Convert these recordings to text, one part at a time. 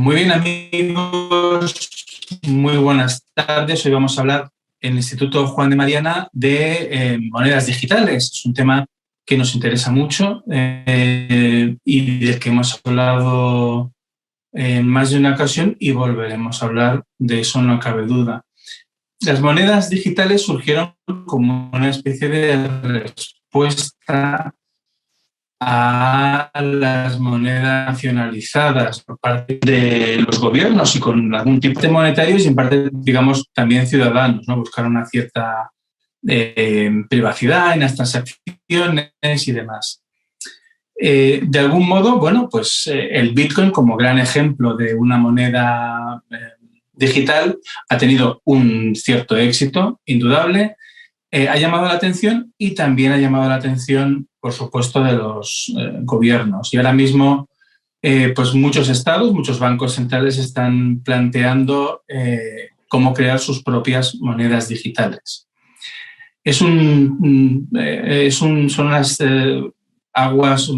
Muy bien, amigos, muy buenas tardes. Hoy vamos a hablar en el Instituto Juan de Mariana de monedas digitales. Es un tema que nos interesa mucho y del que hemos hablado en más de una ocasión y volveremos a hablar de eso, no cabe duda. Las monedas digitales surgieron como una especie de respuesta a las monedas nacionalizadas por parte de los gobiernos y con algún tipo de monetarios y en parte, digamos, también ciudadanos, ¿no? Buscar una cierta privacidad en las transacciones y demás. De algún modo, bueno, pues el Bitcoin como gran ejemplo de una moneda digital ha tenido un cierto éxito indudable. Ha llamado la atención y también ha llamado la atención, por supuesto, de los gobiernos. Y ahora mismo, pues muchos estados, muchos bancos centrales están planteando cómo crear sus propias monedas digitales. Son unas aguas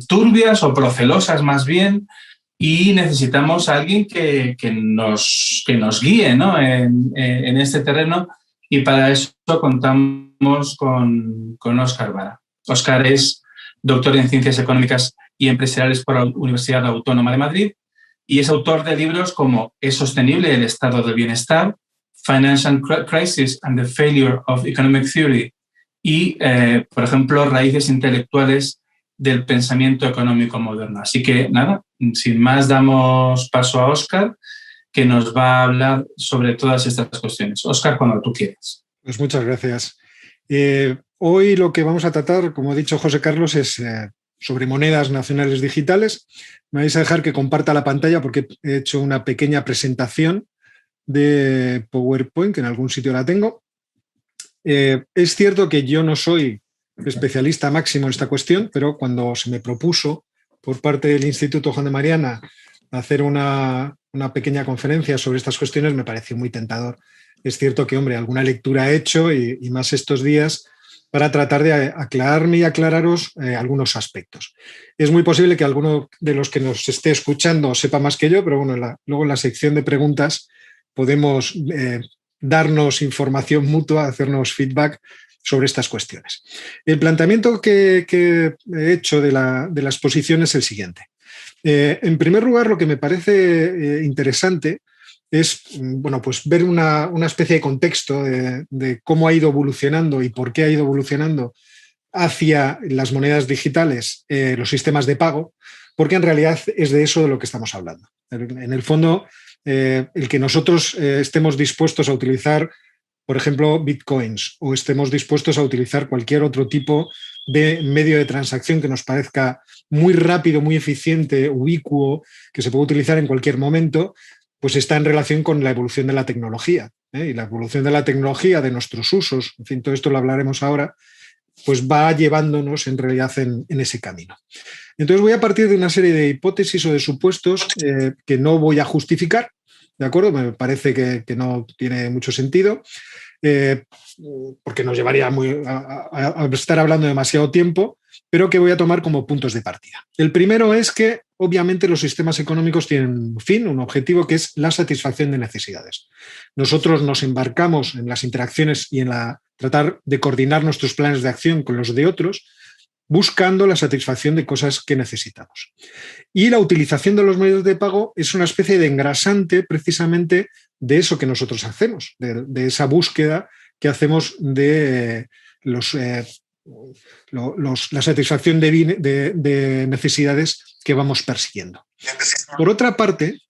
turbias o procelosas más bien, y necesitamos a alguien que nos guíe, ¿no? en este terreno. Y para eso contamos con Óscar Vara. Óscar es doctor en Ciencias Económicas y Empresariales por la Universidad Autónoma de Madrid y es autor de libros como ¿Es sostenible el estado del bienestar?, Financial Crisis and the Failure of Economic Theory y, por ejemplo, Raíces intelectuales del pensamiento económico moderno. Así que, nada, sin más damos paso a Óscar, que nos va a hablar sobre todas estas cuestiones. Óscar, cuando tú quieras. Pues muchas gracias. Hoy lo que vamos a tratar, como ha dicho José Carlos, es sobre monedas nacionales digitales. Me vais a dejar que comparta la pantalla porque he hecho una pequeña presentación de PowerPoint, que en algún sitio la tengo. Es cierto que yo no soy especialista máximo en esta cuestión, pero cuando se me propuso por parte del Instituto Juan de Mariana hacer una pequeña conferencia sobre estas cuestiones, me pareció muy tentador. Es cierto que, hombre, alguna lectura he hecho y más estos días para tratar de aclararme y aclararos algunos aspectos. Es muy posible que alguno de los que nos esté escuchando sepa más que yo, pero bueno, luego en la sección de preguntas podemos darnos información mutua, hacernos feedback sobre estas cuestiones. El planteamiento que he hecho de la exposición es el siguiente. En primer lugar, lo que me parece interesante es, bueno, pues ver una especie de contexto de cómo ha ido evolucionando y por qué ha ido evolucionando hacia las monedas digitales, los sistemas de pago, porque en realidad es de eso de lo que estamos hablando. En el fondo, el que nosotros estemos dispuestos a utilizar, por ejemplo, bitcoins, o estemos dispuestos a utilizar cualquier otro tipo de medio de transacción que nos parezca muy rápido, muy eficiente, ubicuo, que se puede utilizar en cualquier momento, pues está en relación con la evolución de la tecnología. Y la evolución de la tecnología, de nuestros usos, en fin, todo esto lo hablaremos ahora, pues va llevándonos en realidad en ese camino. Entonces voy a partir de una serie de hipótesis o de supuestos que no voy a justificar, ¿de acuerdo? Me parece que no tiene mucho sentido, porque nos llevaría a estar hablando demasiado tiempo, pero que voy a tomar como puntos de partida. El primero es que, obviamente, los sistemas económicos tienen un fin, un objetivo, que es la satisfacción de necesidades. Nosotros nos embarcamos en las interacciones y en tratar de coordinar nuestros planes de acción con los de otros, buscando la satisfacción de cosas que necesitamos. Y la utilización de los medios de pago es una especie de engrasante precisamente de eso que nosotros hacemos, de esa búsqueda que hacemos de la satisfacción de necesidades que vamos persiguiendo. Por otra parte,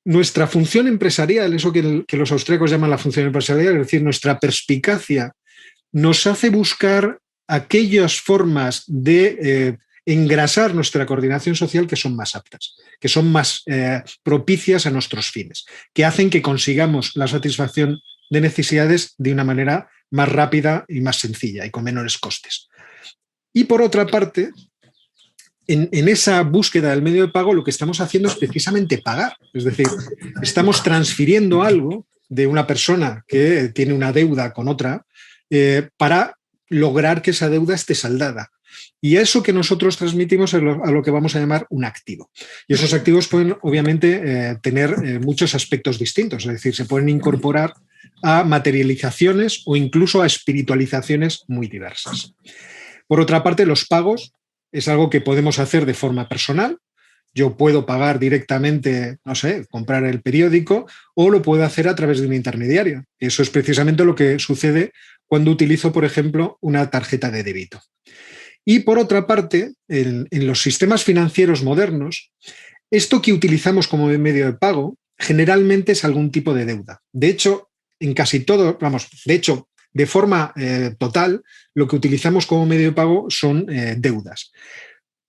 nuestra función empresarial, eso que los austríacos llaman la función empresarial, es decir, nuestra perspicacia, nos hace buscar aquellas formas de engrasar nuestra coordinación social que son más aptas, que son más propicias a nuestros fines, que hacen que consigamos la satisfacción de necesidades de una manera más rápida y más sencilla y con menores costes. Y por otra parte, en esa búsqueda del medio de pago, lo que estamos haciendo es precisamente pagar. Es decir, estamos transfiriendo algo de una persona que tiene una deuda con otra para lograr que esa deuda esté saldada. Y eso que nosotros transmitimos es a lo que vamos a llamar un activo. Y esos activos pueden, obviamente, tener muchos aspectos distintos, es decir, se pueden incorporar a materializaciones o incluso a espiritualizaciones muy diversas. Por otra parte, los pagos es algo que podemos hacer de forma personal. Yo puedo pagar directamente, no sé, comprar el periódico, o lo puedo hacer a través de un intermediario. Eso es precisamente lo que sucede cuando utilizo, por ejemplo, una tarjeta de débito. Y por otra parte, en los sistemas financieros modernos, esto que utilizamos como medio de pago generalmente es algún tipo de deuda. De hecho, en casi todo, de forma total, lo que utilizamos como medio de pago son deudas.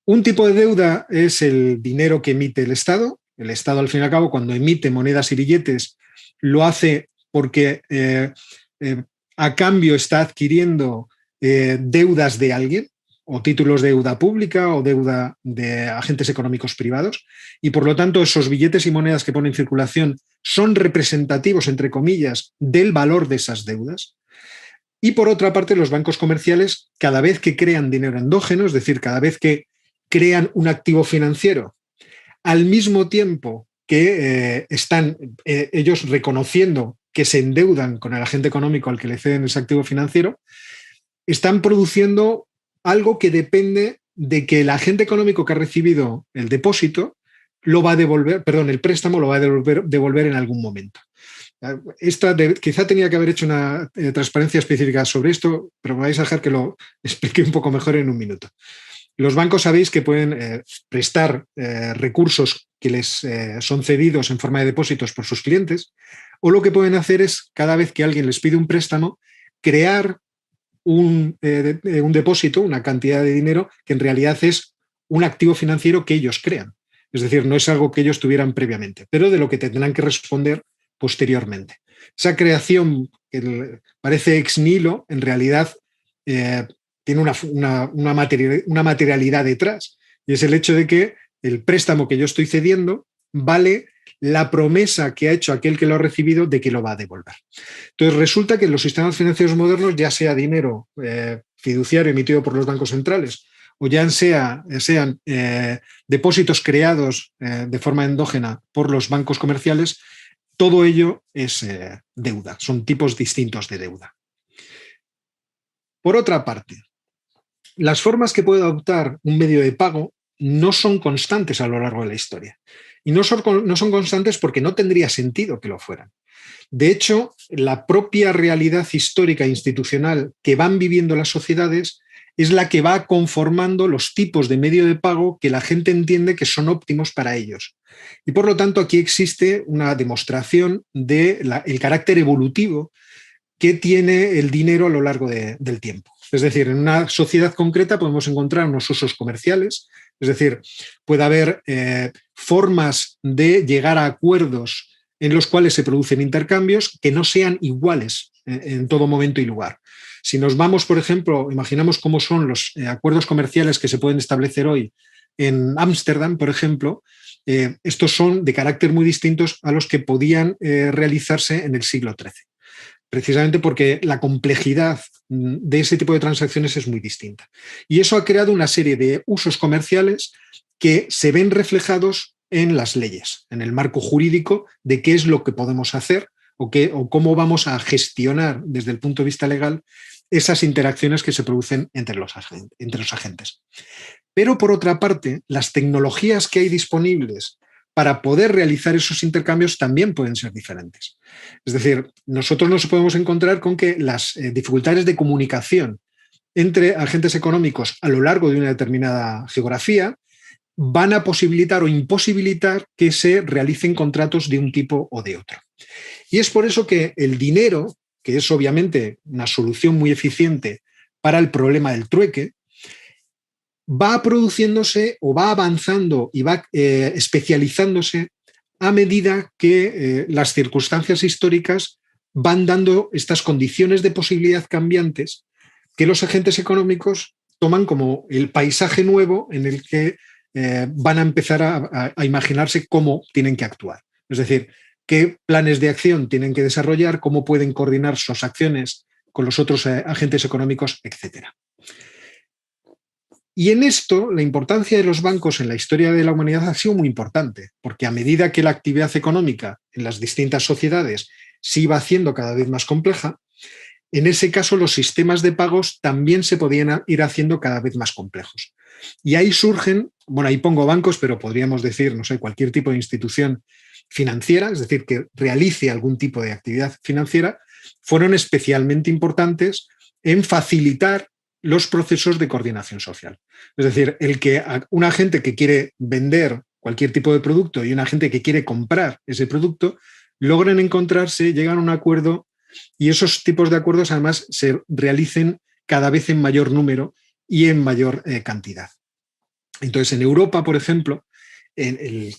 Un tipo de deuda es el dinero que emite el Estado. El Estado, al fin y al cabo, cuando emite monedas y billetes, lo hace porque a cambio está adquiriendo deudas de alguien, o títulos de deuda pública o deuda de agentes económicos privados, y por lo tanto esos billetes y monedas que pone en circulación son representativos, entre comillas, del valor de esas deudas. Y por otra parte, los bancos comerciales, cada vez que crean dinero endógeno, es decir, cada vez que crean un activo financiero, al mismo tiempo que están ellos reconociendo que se endeudan con el agente económico al que le ceden ese activo financiero, están produciendo algo que depende de que el agente económico que ha recibido el depósito lo va a devolver, perdón, el préstamo lo va a devolver en algún momento. Quizá tenía que haber hecho una transparencia específica sobre esto, pero me vais a dejar que lo explique un poco mejor en un minuto. Los bancos sabéis que pueden prestar recursos que les son cedidos en forma de depósitos por sus clientes, o lo que pueden hacer es, cada vez que alguien les pide un préstamo, crear un depósito, una cantidad de dinero que en realidad es un activo financiero que ellos crean. Es decir, no es algo que ellos tuvieran previamente, pero de lo que tendrán que responder posteriormente. Esa creación que parece ex nihilo, en realidad tiene una materialidad detrás, y es el hecho de que el préstamo que yo estoy cediendo vale la promesa que ha hecho aquel que lo ha recibido de que lo va a devolver. Entonces resulta que en los sistemas financieros modernos, ya sea dinero fiduciario emitido por los bancos centrales o ya sean depósitos creados de forma endógena por los bancos comerciales, todo ello es deuda, son tipos distintos de deuda. Por otra parte, las formas que puede adoptar un medio de pago no son constantes a lo largo de la historia. Y no son constantes porque no tendría sentido que lo fueran. De hecho, la propia realidad histórica e institucional que van viviendo las sociedades es la que va conformando los tipos de medio de pago que la gente entiende que son óptimos para ellos. Y por lo tanto, aquí existe una demostración del carácter evolutivo que tiene el dinero a lo largo del tiempo. Es decir, en una sociedad concreta podemos encontrar unos usos comerciales, es decir, puede haber formas de llegar a acuerdos en los cuales se producen intercambios que no sean iguales en todo momento y lugar. Si nos vamos, por ejemplo, imaginamos cómo son los acuerdos comerciales que se pueden establecer hoy en Ámsterdam, por ejemplo, estos son de carácter muy distintos a los que podían realizarse en el siglo XIII. Precisamente porque la complejidad de ese tipo de transacciones es muy distinta. Y eso ha creado una serie de usos comerciales que se ven reflejados en las leyes, en el marco jurídico de qué es lo que podemos hacer o cómo vamos a gestionar desde el punto de vista legal esas interacciones que se producen entre los agentes. Pero por otra parte, las tecnologías que hay disponibles para poder realizar esos intercambios también pueden ser diferentes. Es decir, nosotros nos podemos encontrar con que las dificultades de comunicación entre agentes económicos a lo largo de una determinada geografía van a posibilitar o imposibilitar que se realicen contratos de un tipo o de otro. Y es por eso que el dinero, que es obviamente una solución muy eficiente para el problema del trueque, va produciéndose o va avanzando y va especializándose a medida que las circunstancias históricas van dando estas condiciones de posibilidad cambiantes que los agentes económicos toman como el paisaje nuevo en el que van a empezar a imaginarse cómo tienen que actuar. Es decir, qué planes de acción tienen que desarrollar, cómo pueden coordinar sus acciones con los otros agentes económicos, etc. Y en esto la importancia de los bancos en la historia de la humanidad ha sido muy importante, porque a medida que la actividad económica en las distintas sociedades se iba haciendo cada vez más compleja, en ese caso los sistemas de pagos también se podían ir haciendo cada vez más complejos. Y ahí surgen, bueno, ahí pongo bancos, pero podríamos decir, no sé, cualquier tipo de institución financiera, es decir, que realice algún tipo de actividad financiera, fueron especialmente importantes en facilitar los procesos de coordinación social. Es decir, el que una gente que quiere vender cualquier tipo de producto y una gente que quiere comprar ese producto logran encontrarse, llegan a un acuerdo y esos tipos de acuerdos además se realicen cada vez en mayor número y en mayor cantidad. Entonces, en Europa, por ejemplo, el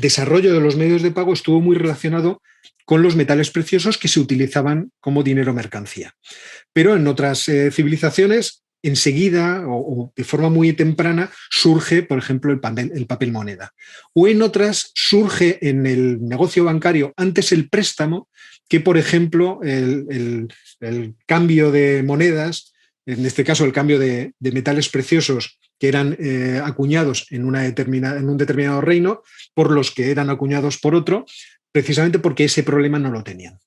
desarrollo de los medios de pago estuvo muy relacionado con los metales preciosos que se utilizaban como dinero mercancía. Pero en otras civilizaciones, enseguida o de forma muy temprana, surge, por ejemplo, el papel moneda. O en otras surge en el negocio bancario antes el préstamo que, por ejemplo, el cambio de monedas, en este caso el cambio de metales preciosos que eran acuñados en un determinado reino por los que eran acuñados por otro, precisamente porque ese problema no lo tenían.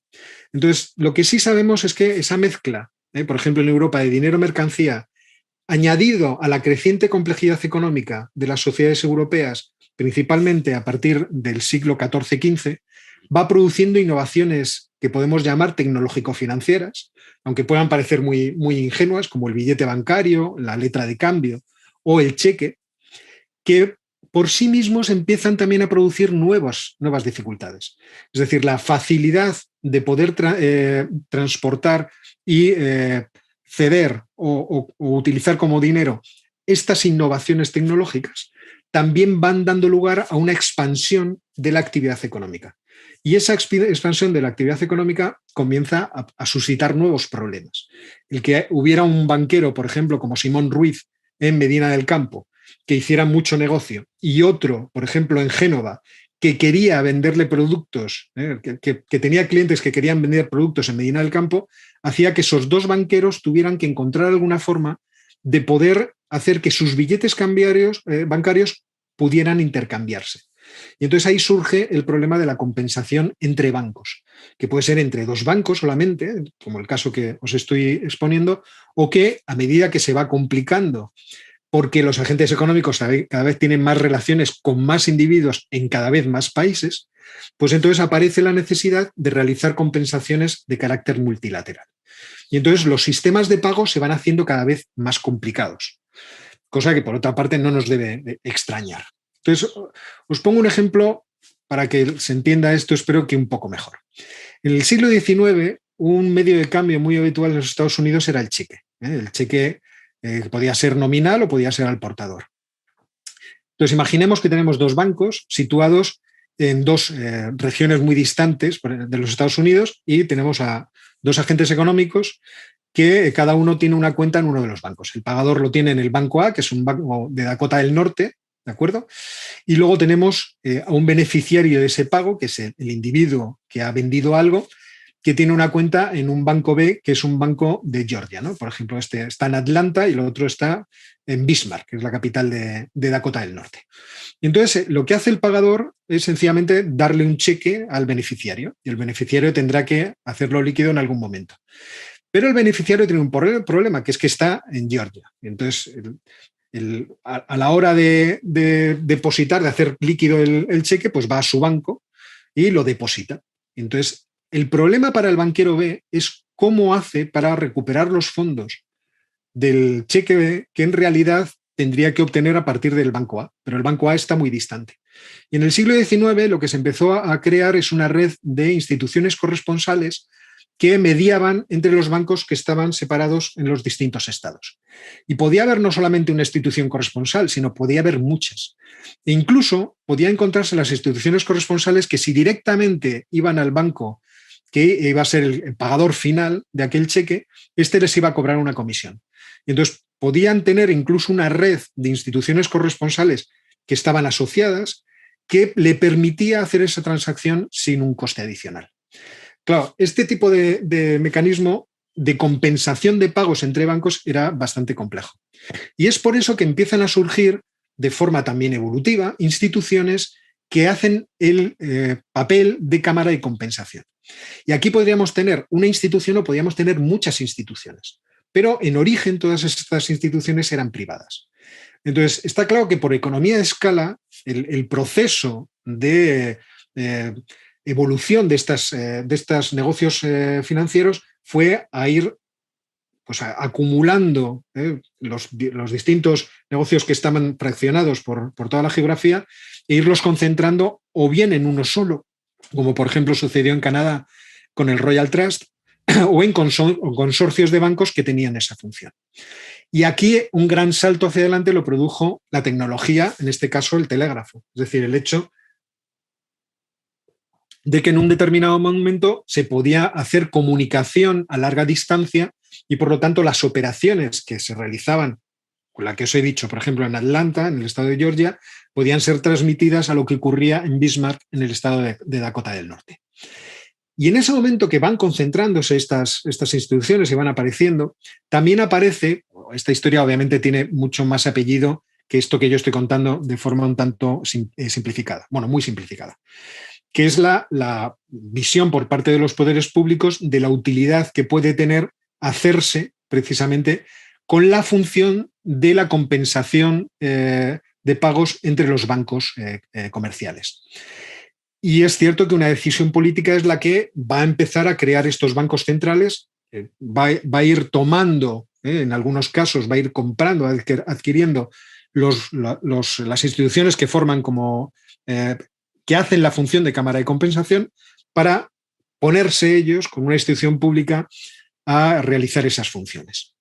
Entonces, lo que sí sabemos es que esa mezcla, por ejemplo, en Europa, de dinero-mercancía, añadido a la creciente complejidad económica de las sociedades europeas, principalmente a partir del siglo XIV-XV, va produciendo innovaciones que podemos llamar tecnológico-financieras, aunque puedan parecer muy, muy ingenuas, como el billete bancario, la letra de cambio o el cheque, que por sí mismos empiezan también a producir nuevas dificultades. Es decir, la facilidad de poder transportar y ceder o utilizar como dinero estas innovaciones tecnológicas también van dando lugar a una expansión de la actividad económica. Y esa expansión de la actividad económica comienza a suscitar nuevos problemas. El que hubiera un banquero, por ejemplo, como Simón Ruiz en Medina del Campo, que hiciera mucho negocio, y otro, por ejemplo, en Génova, que quería venderle productos, que tenía clientes que querían vender productos en Medina del Campo, hacía que esos dos banqueros tuvieran que encontrar alguna forma de poder hacer que sus billetes bancarios pudieran intercambiarse. Y entonces ahí surge el problema de la compensación entre bancos, que puede ser entre dos bancos solamente, como el caso que os estoy exponiendo, o que a medida que se va complicando, porque los agentes económicos cada vez tienen más relaciones con más individuos en cada vez más países, pues entonces aparece la necesidad de realizar compensaciones de carácter multilateral. Y entonces los sistemas de pago se van haciendo cada vez más complicados, cosa que por otra parte no nos debe extrañar. Entonces, os pongo un ejemplo para que se entienda esto, espero que un poco mejor. En el siglo XIX, un medio de cambio muy habitual en los Estados Unidos era el cheque. El cheque podía ser nominal o podía ser al portador. Entonces, imaginemos que tenemos dos bancos situados en dos regiones muy distantes de los Estados Unidos y tenemos a dos agentes económicos que cada uno tiene una cuenta en uno de los bancos. El pagador lo tiene en el banco A, que es un banco de Dakota del Norte, ¿de acuerdo? Y luego tenemos a un beneficiario de ese pago, que es el individuo que ha vendido algo, que tiene una cuenta en un banco B, que es un banco de Georgia, ¿no? Por ejemplo, este está en Atlanta y el otro está en Bismarck, que es la capital de Dakota del Norte. Y entonces, lo que hace el pagador es sencillamente darle un cheque al beneficiario y el beneficiario tendrá que hacerlo líquido en algún momento. Pero el beneficiario tiene un problema, que es que está en Georgia. Y entonces, a la hora de depositar, de hacer líquido el cheque, pues va a su banco y lo deposita. Entonces, el problema para el banquero B es cómo hace para recuperar los fondos del cheque B que en realidad tendría que obtener a partir del banco A, pero el banco A está muy distante. Y en el siglo XIX lo que se empezó a crear es una red de instituciones corresponsales que mediaban entre los bancos que estaban separados en los distintos estados. Y podía haber no solamente una institución corresponsal, sino podía haber muchas. E incluso podía encontrarse las instituciones corresponsales que si directamente iban al banco que iba a ser el pagador final de aquel cheque, este les iba a cobrar una comisión. Y entonces podían tener incluso una red de instituciones corresponsales que estaban asociadas que le permitía hacer esa transacción sin un coste adicional. Claro, este tipo de mecanismo de compensación de pagos entre bancos era bastante complejo. Y es por eso que empiezan a surgir de forma también evolutiva instituciones que hacen el papel de cámara de compensación. Y aquí podríamos tener una institución o podríamos tener muchas instituciones, pero en origen todas estas instituciones eran privadas. Entonces, está claro que por economía de escala, el proceso de evolución de estos negocios financieros fue a ir pues, acumulando los distintos negocios que estaban fraccionados por toda la geografía e irlos concentrando o bien en uno solo, como por ejemplo sucedió en Canadá con el Royal Trust, o en consorcios de bancos que tenían esa función. Y aquí un gran salto hacia adelante lo produjo la tecnología, en este caso el telégrafo, es decir, el hecho de que en un determinado momento se podía hacer comunicación a larga distancia y por lo tanto las operaciones que se realizaban, con la que os he dicho, por ejemplo en Atlanta, en el estado de Georgia, podían ser transmitidas a lo que ocurría en Bismarck, en el estado de Dakota del Norte. Y en ese momento que van concentrándose estas instituciones y van apareciendo, también aparece, esta historia obviamente tiene mucho más apellido que esto que yo estoy contando de forma un tanto simplificada, bueno, muy simplificada, que es la visión por parte de los poderes públicos de la utilidad que puede tener hacerse precisamente con la función de la compensación de pagos entre los bancos comerciales. Y es cierto que una decisión política es la que va a empezar a crear estos bancos centrales, va a ir tomando, en algunos casos va a ir comprando, adquiriendo las instituciones que forman como, que hacen la función de cámara de compensación para ponerse ellos con una institución pública a realizar esas funciones.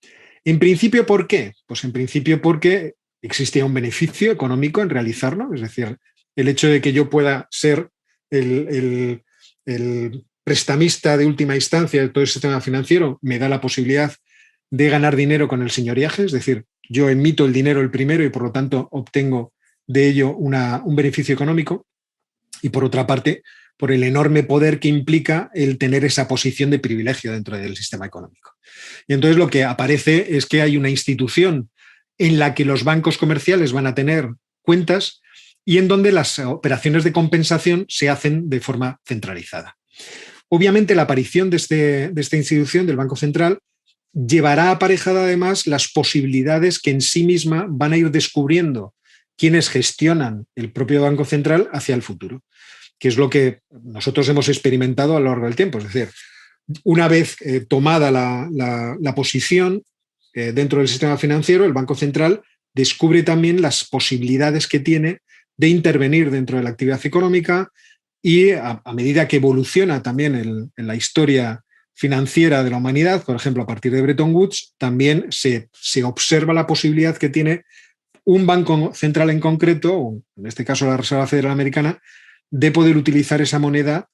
En principio, ¿por qué? Pues en principio porque existía un beneficio económico en realizarlo, es decir, el hecho de que yo pueda ser el prestamista de última instancia de todo el sistema financiero me da la posibilidad de ganar dinero con el señoriaje, es decir, yo emito el dinero el primero y por lo tanto obtengo de ello un beneficio económico, y por otra parte, por el enorme poder que implica el tener esa posición de privilegio dentro del sistema económico. Y entonces lo que aparece es que hay una institución en la que los bancos comerciales van a tener cuentas y en donde las operaciones de compensación se hacen de forma centralizada. Obviamente la aparición de esta institución, del Banco Central, llevará aparejada además las posibilidades que en sí misma van a ir descubriendo quienes gestionan el propio Banco Central hacia el futuro, que es lo que nosotros hemos experimentado a lo largo del tiempo. Es decir, una vez tomada la posición dentro del sistema financiero, el Banco Central descubre también las posibilidades que tiene de intervenir dentro de la actividad económica y a medida que evoluciona también en la historia financiera de la humanidad, por ejemplo, a partir de Bretton Woods, también se observa la posibilidad que tiene un banco central en concreto, en este caso la Reserva Federal Americana, de poder utilizar esa moneda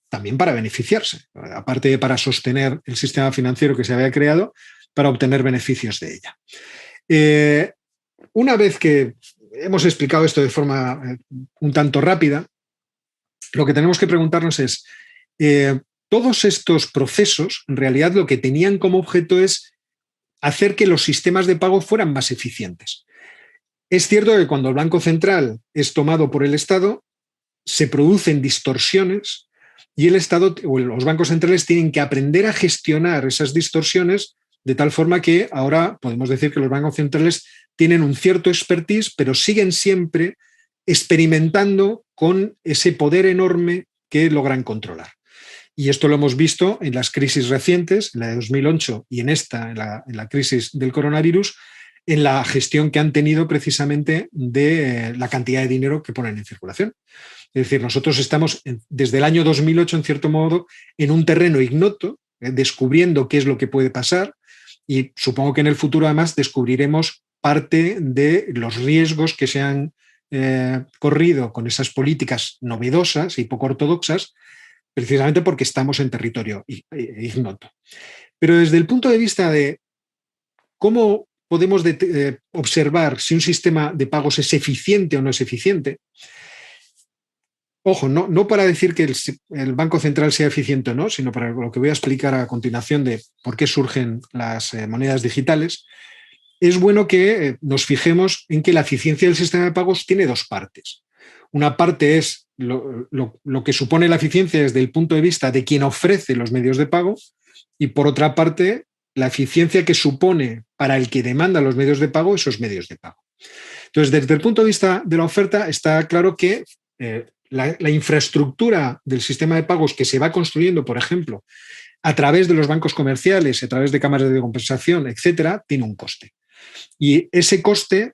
también para beneficiarse, aparte de para sostener el sistema financiero que se había creado, para obtener beneficios de ella. Una vez que hemos explicado esto de forma un tanto rápida, lo que tenemos que preguntarnos es, todos estos procesos, en realidad lo que tenían como objeto es hacer que los sistemas de pago fueran más eficientes. Es cierto que cuando el Banco Central es tomado por el Estado, se producen distorsiones y el Estado o los bancos centrales tienen que aprender a gestionar esas distorsiones de tal forma que ahora podemos decir que los bancos centrales tienen un cierto expertise, pero siguen siempre experimentando con ese poder enorme que logran controlar. Y esto lo hemos visto en las crisis recientes, en la de 2008 y en esta, en la crisis del coronavirus, en la gestión que han tenido precisamente de la cantidad de dinero que ponen en circulación. Es decir, nosotros estamos desde el año 2008, en cierto modo, en un terreno ignoto, descubriendo qué es lo que puede pasar, y supongo que en el futuro además descubriremos parte de los riesgos que se han corrido con esas políticas novedosas y poco ortodoxas, precisamente porque estamos en territorio ignoto. Pero desde el punto de vista de cómo podemos observar si un sistema de pagos es eficiente o no es eficiente, ojo, no para decir que el Banco Central sea eficiente o no, sino para lo que voy a explicar a continuación de por qué surgen las monedas digitales, es bueno que nos fijemos en que la eficiencia del sistema de pagos tiene dos partes. Una parte es lo que supone la eficiencia desde el punto de vista de quien ofrece los medios de pago, y por otra parte, la eficiencia que supone para el que demanda los medios de pago esos medios de pago. Entonces, desde el punto de vista de la oferta, está claro que la infraestructura del sistema de pagos que se va construyendo, por ejemplo, a través de los bancos comerciales, a través de cámaras de compensación, etcétera, tiene un coste. Y ese coste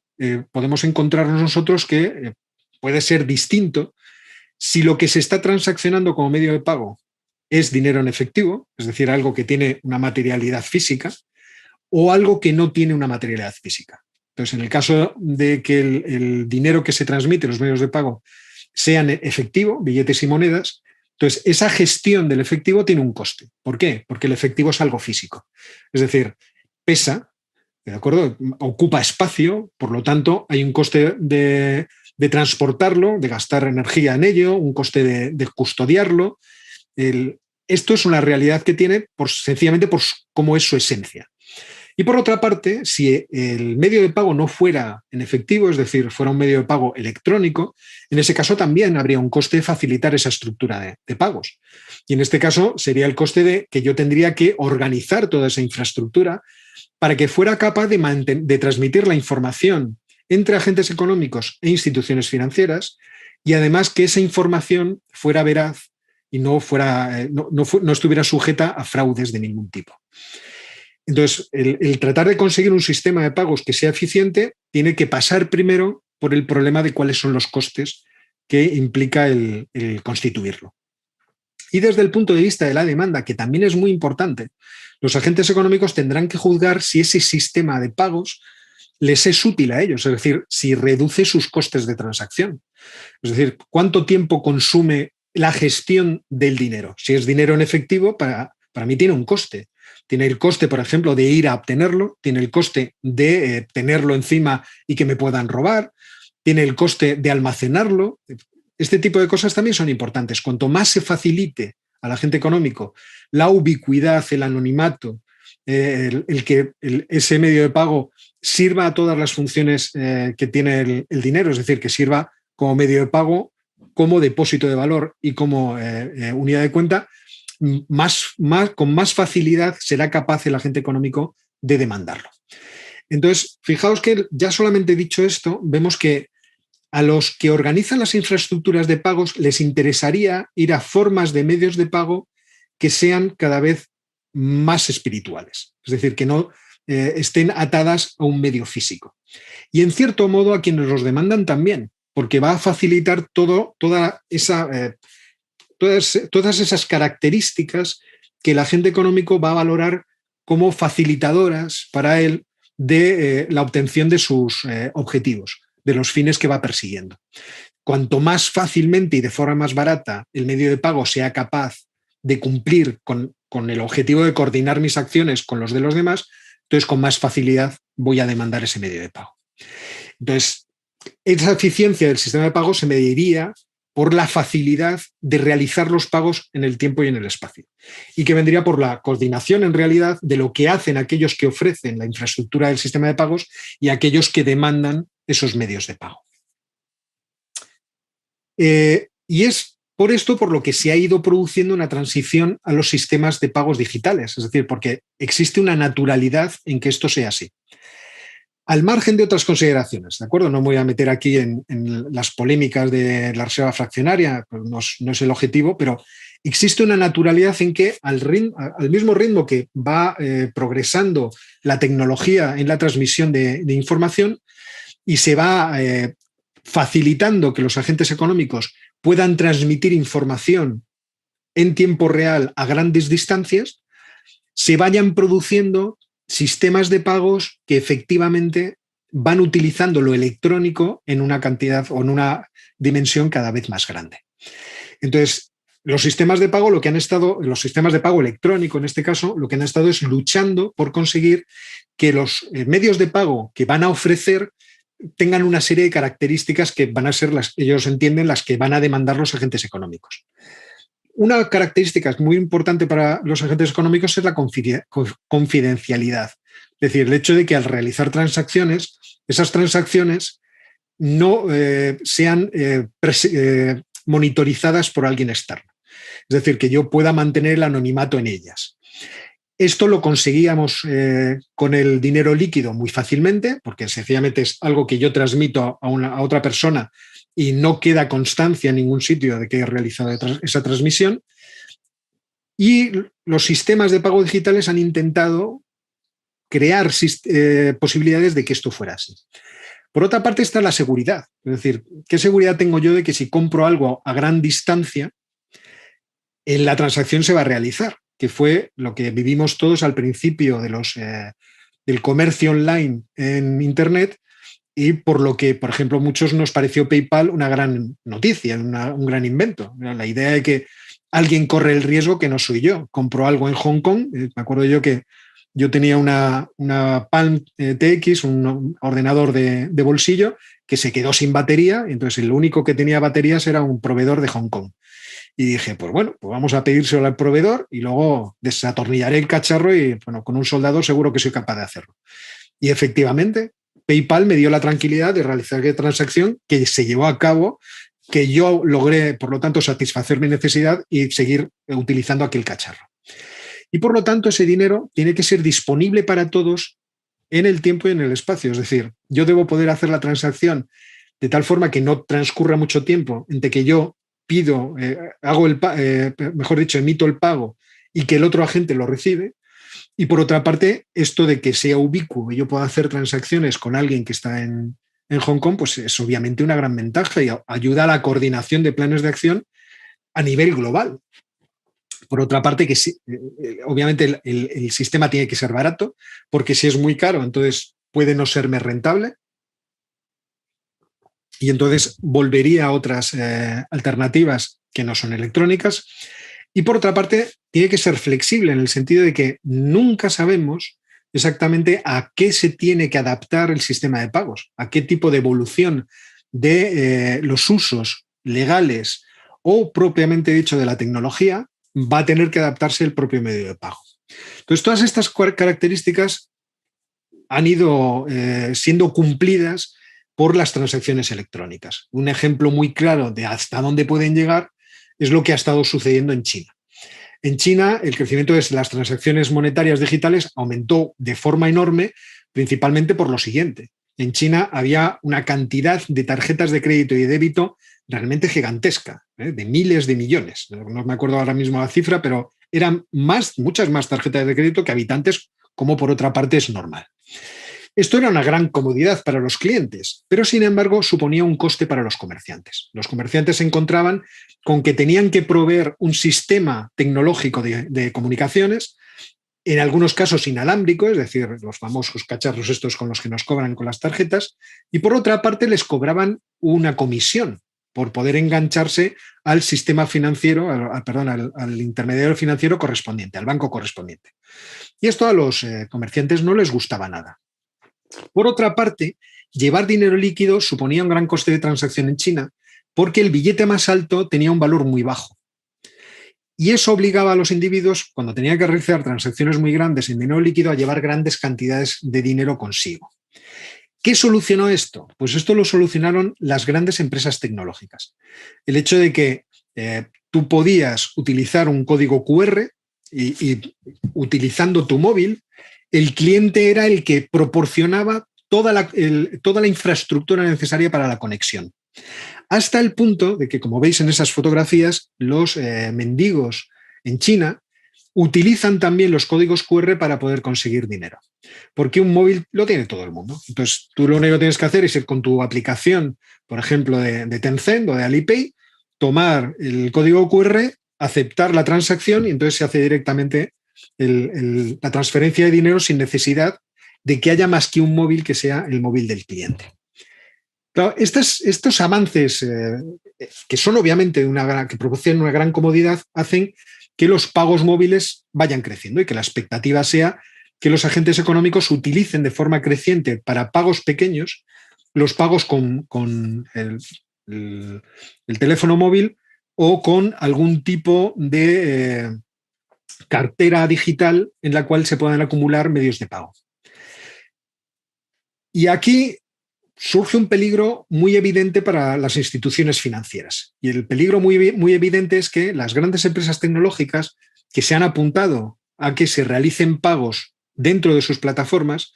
podemos encontrarnos nosotros que puede ser distinto si lo que se está transaccionando como medio de pago es dinero en efectivo, es decir, algo que tiene una materialidad física, o algo que no tiene una materialidad física. Entonces, en el caso de que el dinero que se transmite, los medios de pago, sean efectivo, billetes y monedas, entonces esa gestión del efectivo tiene un coste. ¿Por qué? Porque el efectivo es algo físico. Es decir, pesa, ¿de acuerdo? Ocupa espacio, por lo tanto, hay un coste de transportarlo, de gastar energía en ello, un coste de custodiarlo. Esto es una realidad que tiene sencillamente por cómo es su esencia. Y por otra parte, si el medio de pago no fuera en efectivo, es decir, fuera un medio de pago electrónico, en ese caso también habría un coste de facilitar esa estructura de pagos. Y en este caso sería el coste de que yo tendría que organizar toda esa infraestructura para que fuera capaz de transmitir la información entre agentes económicos e instituciones financieras, y además que esa información fuera veraz y no estuviera sujeta a fraudes de ningún tipo. Entonces, el tratar de conseguir un sistema de pagos que sea eficiente tiene que pasar primero por el problema de cuáles son los costes que implica el constituirlo. Y desde el punto de vista de la demanda, que también es muy importante, los agentes económicos tendrán que juzgar si ese sistema de pagos les es útil a ellos, es decir, si reduce sus costes de transacción. Es decir, cuánto tiempo consume la gestión del dinero. Si es dinero en efectivo, para mí tiene un coste. Tiene el coste, por ejemplo, de ir a obtenerlo, tiene el coste de tenerlo encima y que me puedan robar, tiene el coste de almacenarlo. Este tipo de cosas también son importantes. Cuanto más se facilite al agente económico la ubicuidad, el anonimato, que ese medio de pago sirva a todas las funciones que tiene el dinero, es decir, que sirva como medio de pago, como depósito de valor y como unidad de cuenta, con más facilidad será capaz el agente económico de demandarlo. Entonces, fijaos que ya solamente dicho esto, vemos que a los que organizan las infraestructuras de pagos les interesaría ir a formas de medios de pago que sean cada vez más espirituales, es decir, que no estén atadas a un medio físico. Y en cierto modo a quienes los demandan también, porque va a facilitar todas esas características que el agente económico va a valorar como facilitadoras para él de la obtención de sus objetivos, de los fines que va persiguiendo. Cuanto más fácilmente y de forma más barata el medio de pago sea capaz de cumplir con el objetivo de coordinar mis acciones con los de los demás, entonces con más facilidad voy a demandar ese medio de pago. Entonces, esa eficiencia del sistema de pago se mediría por la facilidad de realizar los pagos en el tiempo y en el espacio, y que vendría por la coordinación en realidad de lo que hacen aquellos que ofrecen la infraestructura del sistema de pagos y aquellos que demandan esos medios de pago. Y es por esto por lo que se ha ido produciendo una transición a los sistemas de pagos digitales, es decir, porque existe una naturalidad en que esto sea así. Al margen de otras consideraciones, ¿de acuerdo? No me voy a meter aquí en las polémicas de la reserva fraccionaria, pues no es el objetivo, pero existe una naturalidad en que al mismo ritmo que va progresando la tecnología en la transmisión de información y se va facilitando que los agentes económicos puedan transmitir información en tiempo real a grandes distancias, se vayan produciendo sistemas de pagos que efectivamente van utilizando lo electrónico en una cantidad o en una dimensión cada vez más grande. Entonces, los sistemas de pago, los sistemas de pago electrónico en este caso, lo que han estado es luchando por conseguir que los medios de pago que van a ofrecer tengan una serie de características que van a ser ellos entienden, las que van a demandar los agentes económicos. Una característica muy importante para los agentes económicos es la confidencialidad. Es decir, el hecho de que al realizar transacciones, esas transacciones no sean monitorizadas por alguien externo. Es decir, que yo pueda mantener el anonimato en ellas. Esto lo conseguíamos con el dinero líquido muy fácilmente, porque sencillamente es algo que yo transmito a otra persona y no queda constancia en ningún sitio de que he realizado esa transmisión. Y los sistemas de pago digitales han intentado crear posibilidades de que esto fuera así. Por otra parte está la seguridad. Es decir, ¿qué seguridad tengo yo de que si compro algo a gran distancia, la transacción se va a realizar? Que fue lo que vivimos todos al principio del comercio online en Internet, y por lo que, por ejemplo, a muchos nos pareció PayPal una gran noticia, un gran invento. La idea de que alguien corre el riesgo que no soy yo. Compro algo en Hong Kong, me acuerdo yo que yo tenía una Palm TX, un ordenador de bolsillo, que se quedó sin batería, entonces el único que tenía baterías era un proveedor de Hong Kong. Y dije, pues bueno, pues vamos a pedírselo al proveedor y luego desatornillaré el cacharro y, bueno, con un soldador seguro que soy capaz de hacerlo. Y efectivamente, PayPal me dio la tranquilidad de realizar aquella transacción que se llevó a cabo, que yo logré, por lo tanto, satisfacer mi necesidad y seguir utilizando aquel cacharro. Y por lo tanto, ese dinero tiene que ser disponible para todos en el tiempo y en el espacio. Es decir, yo debo poder hacer la transacción de tal forma que no transcurra mucho tiempo entre que yo pido, mejor dicho, emito el pago y que el otro agente lo recibe. Y por otra parte, esto de que sea ubicuo y yo pueda hacer transacciones con alguien que está en Hong Kong, pues es obviamente una gran ventaja y ayuda a la coordinación de planes de acción a nivel global. Por otra parte, que sí, obviamente el sistema tiene que ser barato, porque si es muy caro, entonces puede no serme rentable. Y entonces volvería a otras alternativas que no son electrónicas. Y por otra parte, tiene que ser flexible en el sentido de que nunca sabemos exactamente a qué se tiene que adaptar el sistema de pagos, a qué tipo de evolución de los usos legales o propiamente dicho de la tecnología va a tener que adaptarse el propio medio de pago. Entonces, todas estas características han ido siendo cumplidas por las transacciones electrónicas. Un ejemplo muy claro de hasta dónde pueden llegar es lo que ha estado sucediendo en China. En China, el crecimiento de las transacciones monetarias digitales aumentó de forma enorme, principalmente por lo siguiente. En China había una cantidad de tarjetas de crédito y de débito realmente gigantesca, de miles de millones. No me acuerdo ahora mismo la cifra, pero eran muchas más tarjetas de crédito que habitantes, como por otra parte es normal. Esto era una gran comodidad para los clientes, pero sin embargo suponía un coste para los comerciantes. Los comerciantes se encontraban con que tenían que proveer un sistema tecnológico de comunicaciones, en algunos casos inalámbrico, es decir, los famosos cacharros estos con los que nos cobran con las tarjetas, y por otra parte les cobraban una comisión por poder engancharse al sistema financiero, al intermediario financiero correspondiente, al banco correspondiente. Y esto a los comerciantes no les gustaba nada. Por otra parte, llevar dinero líquido suponía un gran coste de transacción en China porque el billete más alto tenía un valor muy bajo. Y eso obligaba a los individuos, cuando tenían que realizar transacciones muy grandes en dinero líquido, a llevar grandes cantidades de dinero consigo. ¿Qué solucionó esto? Pues esto lo solucionaron las grandes empresas tecnológicas. El hecho de que tú podías utilizar un código QR y utilizando tu móvil, el cliente era el que proporcionaba toda la infraestructura necesaria para la conexión. Hasta el punto de que, como veis en esas fotografías, los mendigos en China utilizan también los códigos QR para poder conseguir dinero. Porque un móvil lo tiene todo el mundo. Entonces, tú lo único que tienes que hacer es ir con tu aplicación, por ejemplo, de Tencent o de Alipay, tomar el código QR, aceptar la transacción y entonces se hace directamente la transferencia de dinero sin necesidad de que haya más que un móvil que sea el móvil del cliente. Claro, estos avances, que son obviamente que proporcionan una gran comodidad, hacen que los pagos móviles vayan creciendo y que la expectativa sea que los agentes económicos utilicen de forma creciente para pagos pequeños los pagos con el teléfono móvil o con algún tipo de cartera digital en la cual se puedan acumular medios de pago. Y aquí surge un peligro muy evidente para las instituciones financieras. Y el peligro muy evidente es que las grandes empresas tecnológicas que se han apuntado a que se realicen pagos dentro de sus plataformas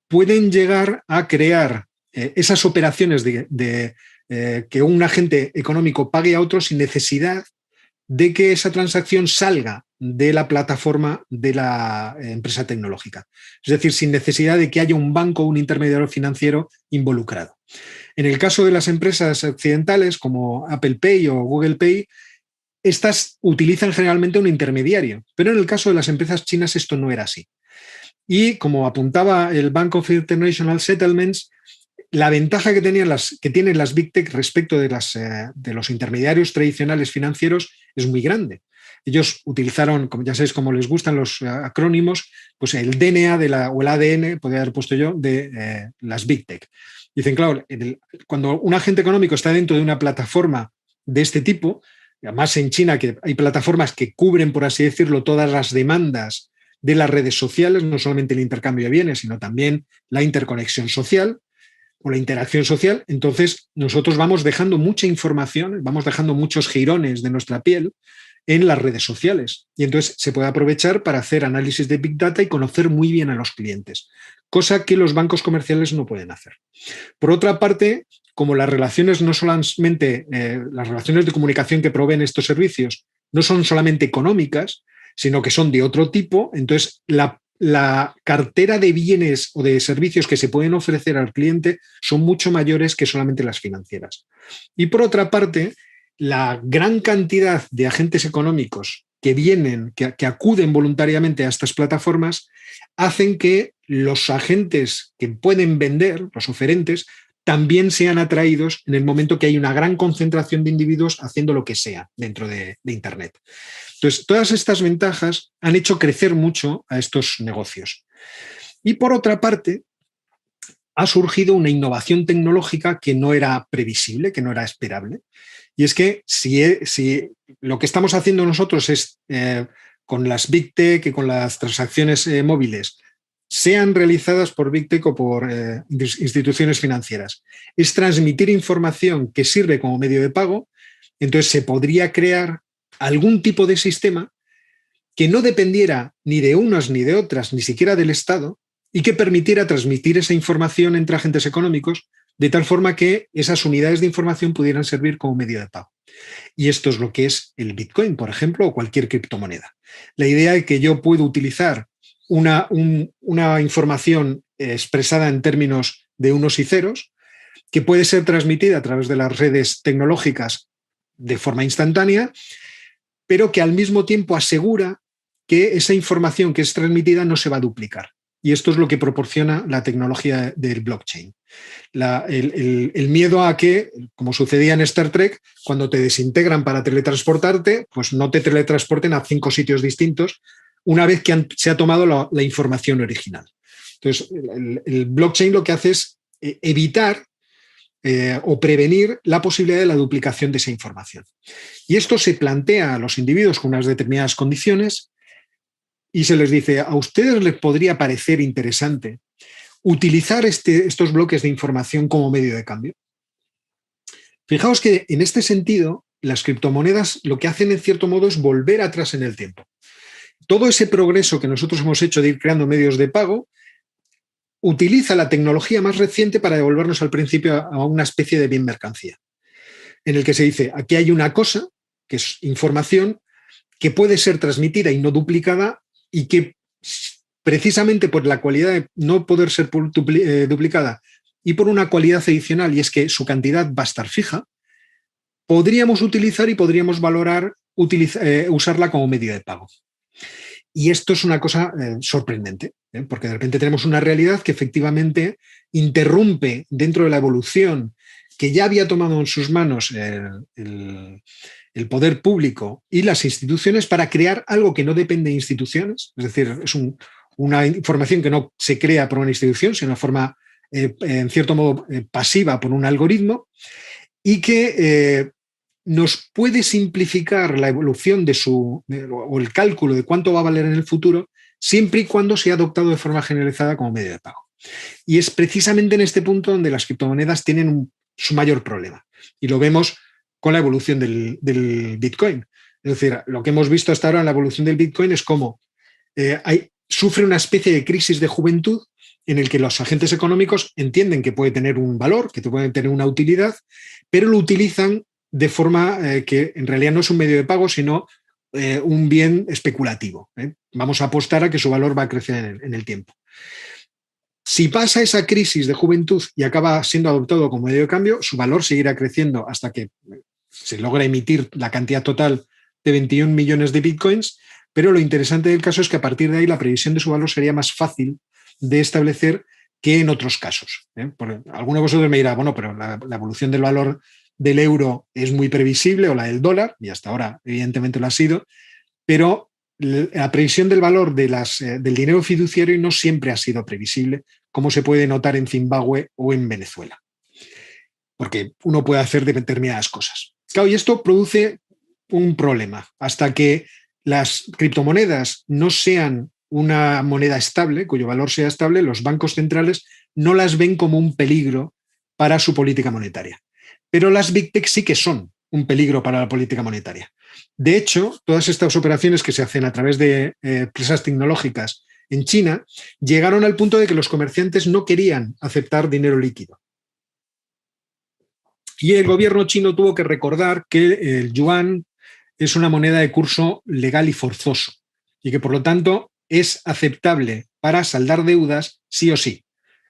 pueden llegar a crear esas operaciones de que un agente económico pague a otro sin necesidad de que esa transacción salga de la plataforma de la empresa tecnológica. Es decir, sin necesidad de que haya un banco o un intermediario financiero involucrado. En el caso de las empresas occidentales como Apple Pay o Google Pay, estas utilizan generalmente un intermediario, pero en el caso de las empresas chinas esto no era así. Y como apuntaba el Bank of International Settlements, la ventaja que tienen las Big Tech respecto de los intermediarios tradicionales financieros es muy grande. Ellos utilizaron, como ya sabéis, como les gustan los acrónimos, pues el DNA o el ADN, podría haber puesto yo, de las Big Tech. Dicen, claro, cuando un agente económico está dentro de una plataforma de este tipo, además en China que hay plataformas que cubren, por así decirlo, todas las demandas de las redes sociales, no solamente el intercambio de bienes, sino también la interconexión social o la interacción social, entonces nosotros vamos dejando mucha información, vamos dejando muchos jirones de nuestra piel en las redes sociales. Y entonces se puede aprovechar para hacer análisis de Big Data y conocer muy bien a los clientes, cosa que los bancos comerciales no pueden hacer. Por otra parte, como las relaciones no solamente, las relaciones de comunicación que proveen estos servicios no son solamente económicas, sino que son de otro tipo, entonces la cartera de bienes o de servicios que se pueden ofrecer al cliente son mucho mayores que solamente las financieras. Y por otra parte, la gran cantidad de agentes económicos que vienen, que acuden voluntariamente a estas plataformas, hacen que los agentes que pueden vender, los oferentes, también sean atraídos en el momento que hay una gran concentración de individuos haciendo lo que sea dentro de Internet. Entonces, todas estas ventajas han hecho crecer mucho a estos negocios. Y por otra parte, ha surgido una innovación tecnológica que no era previsible, que no era esperable. Y es que si lo que estamos haciendo nosotros es con las Big Tech y con las transacciones móviles, sean realizadas por Big Tech o por instituciones financieras, es transmitir información que sirve como medio de pago, entonces se podría crear algún tipo de sistema que no dependiera ni de unas ni de otras, ni siquiera del Estado, y que permitiera transmitir esa información entre agentes económicos de tal forma que esas unidades de información pudieran servir como medio de pago. Y esto es lo que es el Bitcoin, por ejemplo, o cualquier criptomoneda. La idea de que yo puedo utilizar una información expresada en términos de unos y ceros, que puede ser transmitida a través de las redes tecnológicas de forma instantánea, pero que al mismo tiempo asegura que esa información que es transmitida no se va a duplicar. Y esto es lo que proporciona la tecnología del blockchain. El miedo a que, como sucedía en Star Trek, cuando te desintegran para teletransportarte, pues no te teletransporten a 5 sitios distintos una vez que se ha tomado la información original. Entonces, el blockchain lo que hace es evitar o prevenir la posibilidad de la duplicación de esa información. Y esto se plantea a los individuos con unas determinadas condiciones y se les dice, a ustedes les podría parecer interesante utilizar estos bloques de información como medio de cambio. Fijaos que en este sentido, las criptomonedas lo que hacen en cierto modo es volver atrás en el tiempo. Todo ese progreso que nosotros hemos hecho de ir creando medios de pago utiliza la tecnología más reciente para devolvernos al principio a una especie de bien mercancía, en el que se dice, aquí hay una cosa, que es información, que puede ser transmitida y no duplicada y que precisamente por la cualidad de no poder ser duplicada y por una cualidad adicional, y es que su cantidad va a estar fija, podríamos utilizar y podríamos valorar usarla como medio de pago. Y esto es una cosa sorprendente, porque de repente tenemos una realidad que efectivamente interrumpe dentro de la evolución que ya había tomado en sus manos el poder público y las instituciones para crear algo que no depende de instituciones, es decir, es una información que no se crea por una institución, sino de forma, en cierto modo, pasiva por un algoritmo, y que nos puede simplificar la evolución o el cálculo de cuánto va a valer en el futuro, siempre y cuando sea adoptado de forma generalizada como medio de pago. Y es precisamente en este punto donde las criptomonedas tienen su mayor problema. Y lo vemos con la evolución del Bitcoin. Es decir, lo que hemos visto hasta ahora en la evolución del Bitcoin es cómo sufre una especie de crisis de juventud en el que los agentes económicos entienden que puede tener un valor, que puede tener una utilidad, pero lo utilizan de forma que en realidad no es un medio de pago, sino un bien especulativo. Vamos a apostar a que su valor va a crecer en el tiempo. Si pasa esa crisis de juventud y acaba siendo adoptado como medio de cambio, su valor seguirá creciendo hasta que se logra emitir la cantidad total de 21 millones de bitcoins, pero lo interesante del caso es que a partir de ahí la previsión de su valor sería más fácil de establecer que en otros casos. Alguno de vosotros me dirá, bueno, pero la evolución del valor del euro es muy previsible, o la del dólar, y hasta ahora evidentemente lo ha sido, pero la previsión del valor del dinero fiduciario no siempre ha sido previsible, como se puede notar en Zimbabue o en Venezuela, porque uno puede hacer determinadas cosas. Claro, y esto produce un problema. Hasta que las criptomonedas no sean una moneda estable, cuyo valor sea estable, los bancos centrales no las ven como un peligro para su política monetaria. Pero las Big Tech sí que son un peligro para la política monetaria. De hecho, todas estas operaciones que se hacen a través de empresas tecnológicas en China llegaron al punto de que los comerciantes no querían aceptar dinero líquido. Y el gobierno chino tuvo que recordar que el yuan es una moneda de curso legal y forzoso y que por lo tanto es aceptable para saldar deudas sí o sí.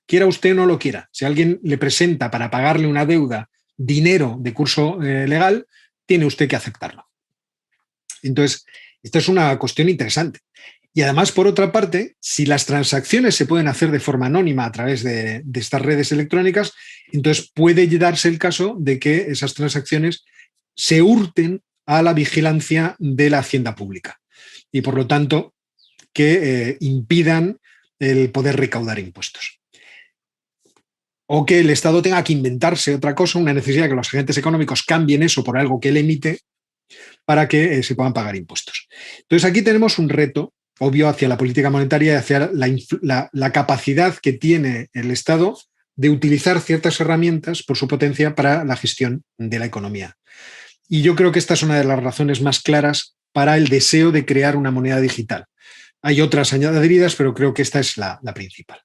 Quiera usted o no lo quiera. Si alguien le presenta para pagarle una deuda dinero de curso legal, tiene usted que aceptarlo. Entonces, esto es una cuestión interesante. Y además, por otra parte, si las transacciones se pueden hacer de forma anónima a través de estas redes electrónicas, entonces puede darse el caso de que esas transacciones se hurten a la vigilancia de la hacienda pública y, por lo tanto, que impidan el poder recaudar impuestos. O que el Estado tenga que inventarse otra cosa, una necesidad de que los agentes económicos cambien eso por algo que él emite para que se puedan pagar impuestos. Entonces, aquí tenemos un reto obvio hacia la política monetaria y hacia la capacidad que tiene el Estado de utilizar ciertas herramientas por su potencia para la gestión de la economía. Y yo creo que esta es una de las razones más claras para el deseo de crear una moneda digital. Hay otras añadidas, pero creo que esta es la principal.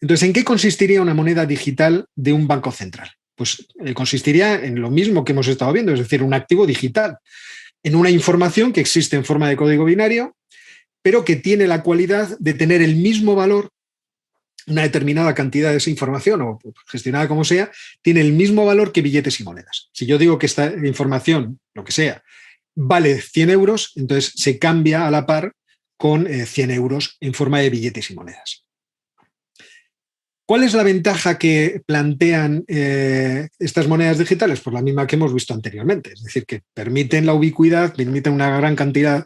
Entonces, ¿en qué consistiría una moneda digital de un banco central? Pues consistiría en lo mismo que hemos estado viendo, es decir, un activo digital, en una información que existe en forma de código binario, pero que tiene la cualidad de tener el mismo valor, una determinada cantidad de esa información, o gestionada como sea, tiene el mismo valor que billetes y monedas. Si yo digo que esta información, lo que sea, vale 100 euros, entonces se cambia a la par con 100 euros en forma de billetes y monedas. ¿Cuál es la ventaja que plantean estas monedas digitales? Pues la misma que hemos visto anteriormente, es decir, que permiten la ubicuidad, permiten una gran velocidad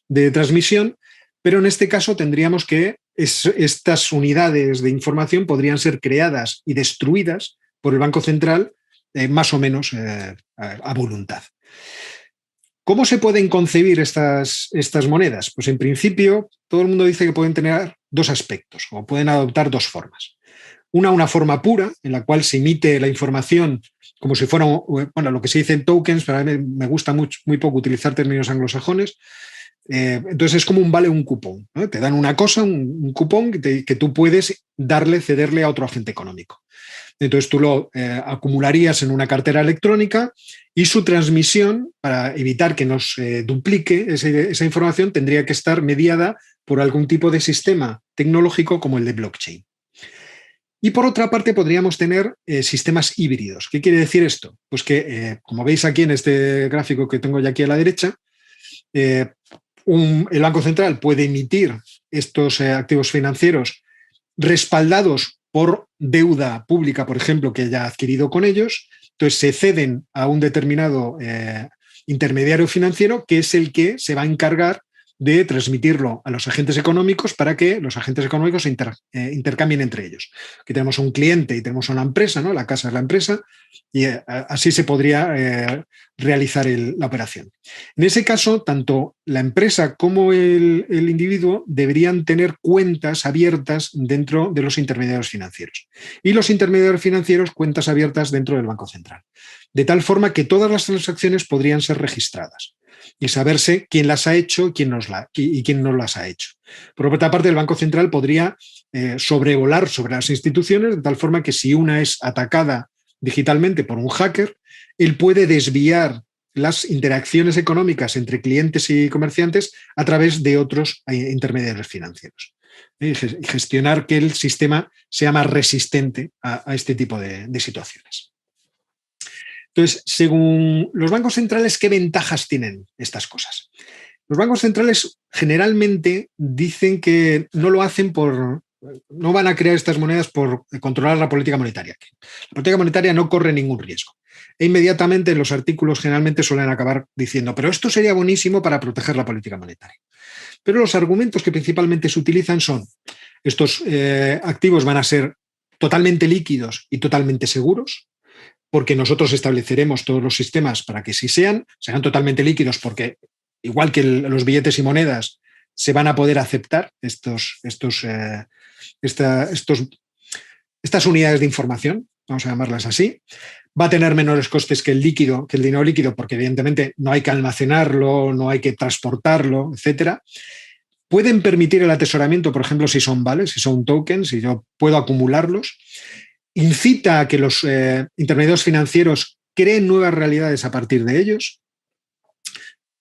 de transmisión, pero en este caso tendríamos que estas unidades de información podrían ser creadas y destruidas por el Banco Central más o menos a voluntad. ¿Cómo se pueden concebir estas monedas? Pues en principio todo el mundo dice que pueden tener dos aspectos o pueden adoptar dos formas. Una forma pura, en la cual se emite la información como si fuera, bueno, lo que se dice en tokens, pero a mí me gusta muy poco utilizar términos anglosajones. Entonces es como un vale un cupón, ¿no? Te dan una cosa, un cupón que tú puedes cederle a otro agente económico. Entonces tú lo acumularías en una cartera electrónica y su transmisión, para evitar que nos duplique esa información, tendría que estar mediada por algún tipo de sistema tecnológico como el de blockchain. Y por otra parte podríamos tener sistemas híbridos. ¿Qué quiere decir esto? Pues que, como veis aquí en este gráfico que tengo ya aquí a la derecha, el Banco Central puede emitir estos activos financieros respaldados por deuda pública, por ejemplo, que haya adquirido con ellos. Entonces se ceden a un determinado intermediario financiero que es el que se va a encargar de transmitirlo a los agentes económicos para que los agentes económicos se intercambien entre ellos. Aquí tenemos un cliente y tenemos una empresa, ¿no? La casa es la empresa, y así se podría realizar la operación. En ese caso, tanto la empresa como el individuo deberían tener cuentas abiertas dentro de los intermediarios financieros. Y los intermediarios financieros cuentas abiertas dentro del Banco Central. De tal forma que todas las transacciones podrían ser registradas y saberse quién las ha hecho y quién no las ha hecho. Por otra parte, el Banco Central podría sobrevolar sobre las instituciones de tal forma que si una es atacada digitalmente por un hacker, él puede desviar las interacciones económicas entre clientes y comerciantes a través de otros intermediarios financieros y gestionar que el sistema sea más resistente a este tipo de situaciones. Entonces, según los bancos centrales, ¿qué ventajas tienen estas cosas? Los bancos centrales generalmente dicen que no lo hacen no van a crear estas monedas por controlar la política monetaria. La política monetaria no corre ningún riesgo. E inmediatamente los artículos generalmente suelen acabar diciendo, pero esto sería buenísimo para proteger la política monetaria. Pero los argumentos que principalmente se utilizan son, estos activos van a ser totalmente líquidos y totalmente seguros, porque nosotros estableceremos todos los sistemas para que sí serán totalmente líquidos, porque igual que los billetes y monedas, se van a poder aceptar estas unidades de información, vamos a llamarlas así. Va a tener menores costes que el dinero líquido, porque evidentemente no hay que almacenarlo, no hay que transportarlo, etcétera. Pueden permitir el atesoramiento, por ejemplo, si son vales, si son tokens, si yo puedo acumularlos. Incita a que los intermediarios financieros creen nuevas realidades a partir de ellos.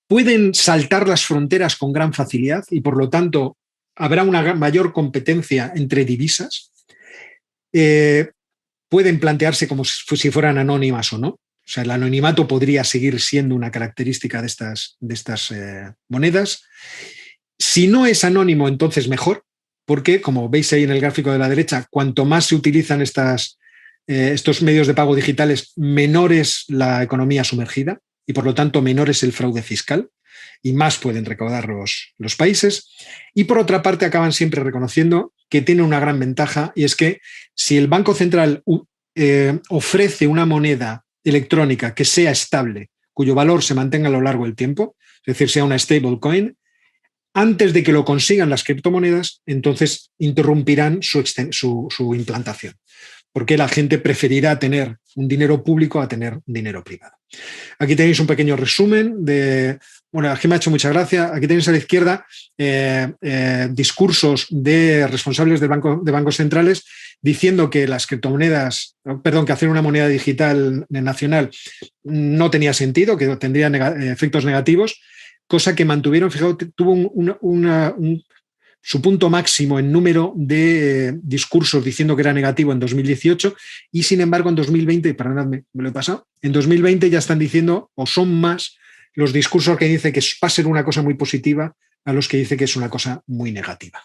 Pueden saltar las fronteras con gran facilidad y, por lo tanto, habrá una mayor competencia entre divisas. Pueden plantearse como si fueran anónimas o no. O sea, el anonimato podría seguir siendo una característica de estas monedas. Si no es anónimo, entonces mejor, porque, como veis ahí en el gráfico de la derecha, cuanto más se utilizan estos medios de pago digitales, menor es la economía sumergida y, por lo tanto, menor es el fraude fiscal y más pueden recaudar los países. Y, por otra parte, acaban siempre reconociendo que tiene una gran ventaja, y es que si el Banco Central ofrece una moneda electrónica que sea estable, cuyo valor se mantenga a lo largo del tiempo, es decir, sea una stablecoin, antes de que lo consigan las criptomonedas, entonces interrumpirán su implantación, porque la gente preferirá tener un dinero público a tener un dinero privado. Aquí tenéis un pequeño resumen aquí me ha hecho mucha gracia. Aquí tenéis a la izquierda discursos de responsables de bancos centrales diciendo que las criptomonedas, que hacer una moneda digital nacional no tenía sentido, que tendría efectos negativos, cosa que mantuvieron. Fijaos, tuvo su punto máximo en número de discursos diciendo que era negativo en 2018 y, sin embargo, en 2020, perdonadme, me lo he pasado, en 2020 ya están diciendo, o son más los discursos que dicen que va a ser una cosa muy positiva a los que dice que es una cosa muy negativa.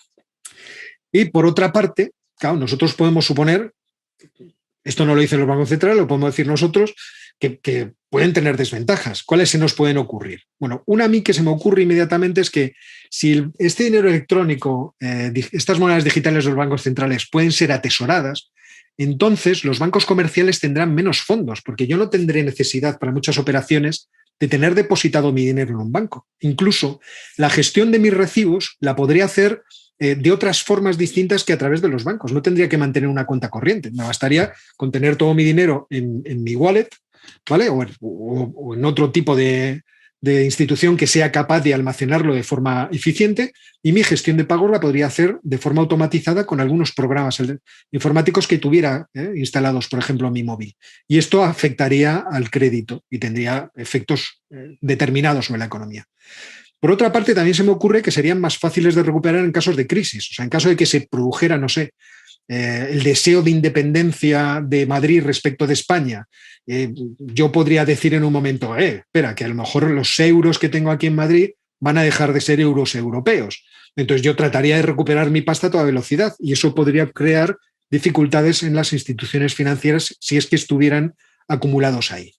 Y, por otra parte, claro, nosotros podemos suponer, esto no lo dicen los bancos centrales, lo podemos decir nosotros, que pueden tener desventajas. ¿Cuáles se nos pueden ocurrir? Bueno, una a mí que se me ocurre inmediatamente es que si este dinero electrónico, estas monedas digitales de los bancos centrales pueden ser atesoradas, entonces los bancos comerciales tendrán menos fondos, porque yo no tendré necesidad para muchas operaciones de tener depositado mi dinero en un banco. Incluso la gestión de mis recibos la podría hacer de otras formas distintas que a través de los bancos. No tendría que mantener una cuenta corriente. Me bastaría con tener todo mi dinero en mi wallet, ¿vale? O en otro tipo de institución que sea capaz de almacenarlo de forma eficiente, y mi gestión de pagos la podría hacer de forma automatizada con algunos programas informáticos que tuviera instalados, por ejemplo, en mi móvil. Y esto afectaría al crédito y tendría efectos determinados sobre la economía. Por otra parte, también se me ocurre que serían más fáciles de recuperar en casos de crisis. O sea, en caso de que se produjera, no sé, el deseo de independencia de Madrid respecto de España, yo podría decir en un momento, espera, que a lo mejor los euros que tengo aquí en Madrid van a dejar de ser euros europeos. Entonces yo trataría de recuperar mi pasta a toda velocidad y eso podría crear dificultades en las instituciones financieras si es que estuvieran acumulados ahí.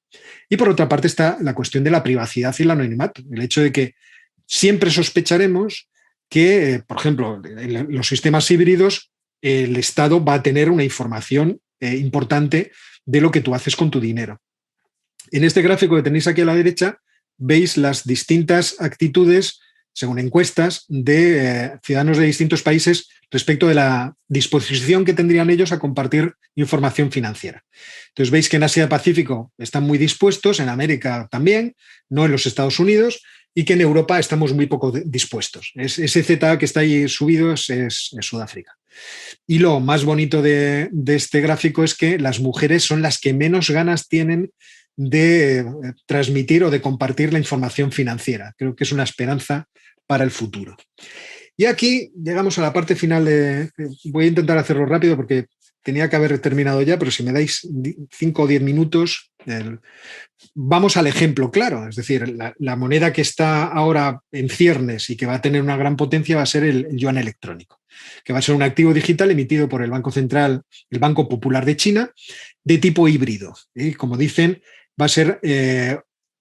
Y por otra parte está la cuestión de la privacidad y el anonimato. El hecho de que siempre sospecharemos que, por ejemplo, en los sistemas híbridos, el Estado va a tener una información importante de lo que tú haces con tu dinero. En este gráfico que tenéis aquí a la derecha, veis las distintas actitudes según encuestas, de ciudadanos de distintos países respecto de la disposición que tendrían ellos a compartir información financiera. Entonces veis que en Asia-Pacífico están muy dispuestos, en América también, no en los Estados Unidos, y que en Europa estamos muy poco dispuestos. Ese Z que está ahí subido es Sudáfrica. Y lo más bonito de este gráfico es que las mujeres son las que menos ganas tienen de transmitir o de compartir la información financiera. Creo que es una esperanza para el futuro. Y aquí llegamos a la parte final. Voy a intentar hacerlo rápido porque tenía que haber terminado ya, pero si me dais 5 o 10 minutos, vamos al ejemplo claro. Es decir, la moneda que está ahora en ciernes y que va a tener una gran potencia va a ser el yuan electrónico, que va a ser un activo digital emitido por el Banco Central, el Banco Popular de China, de tipo híbrido. Y como dicen, va a ser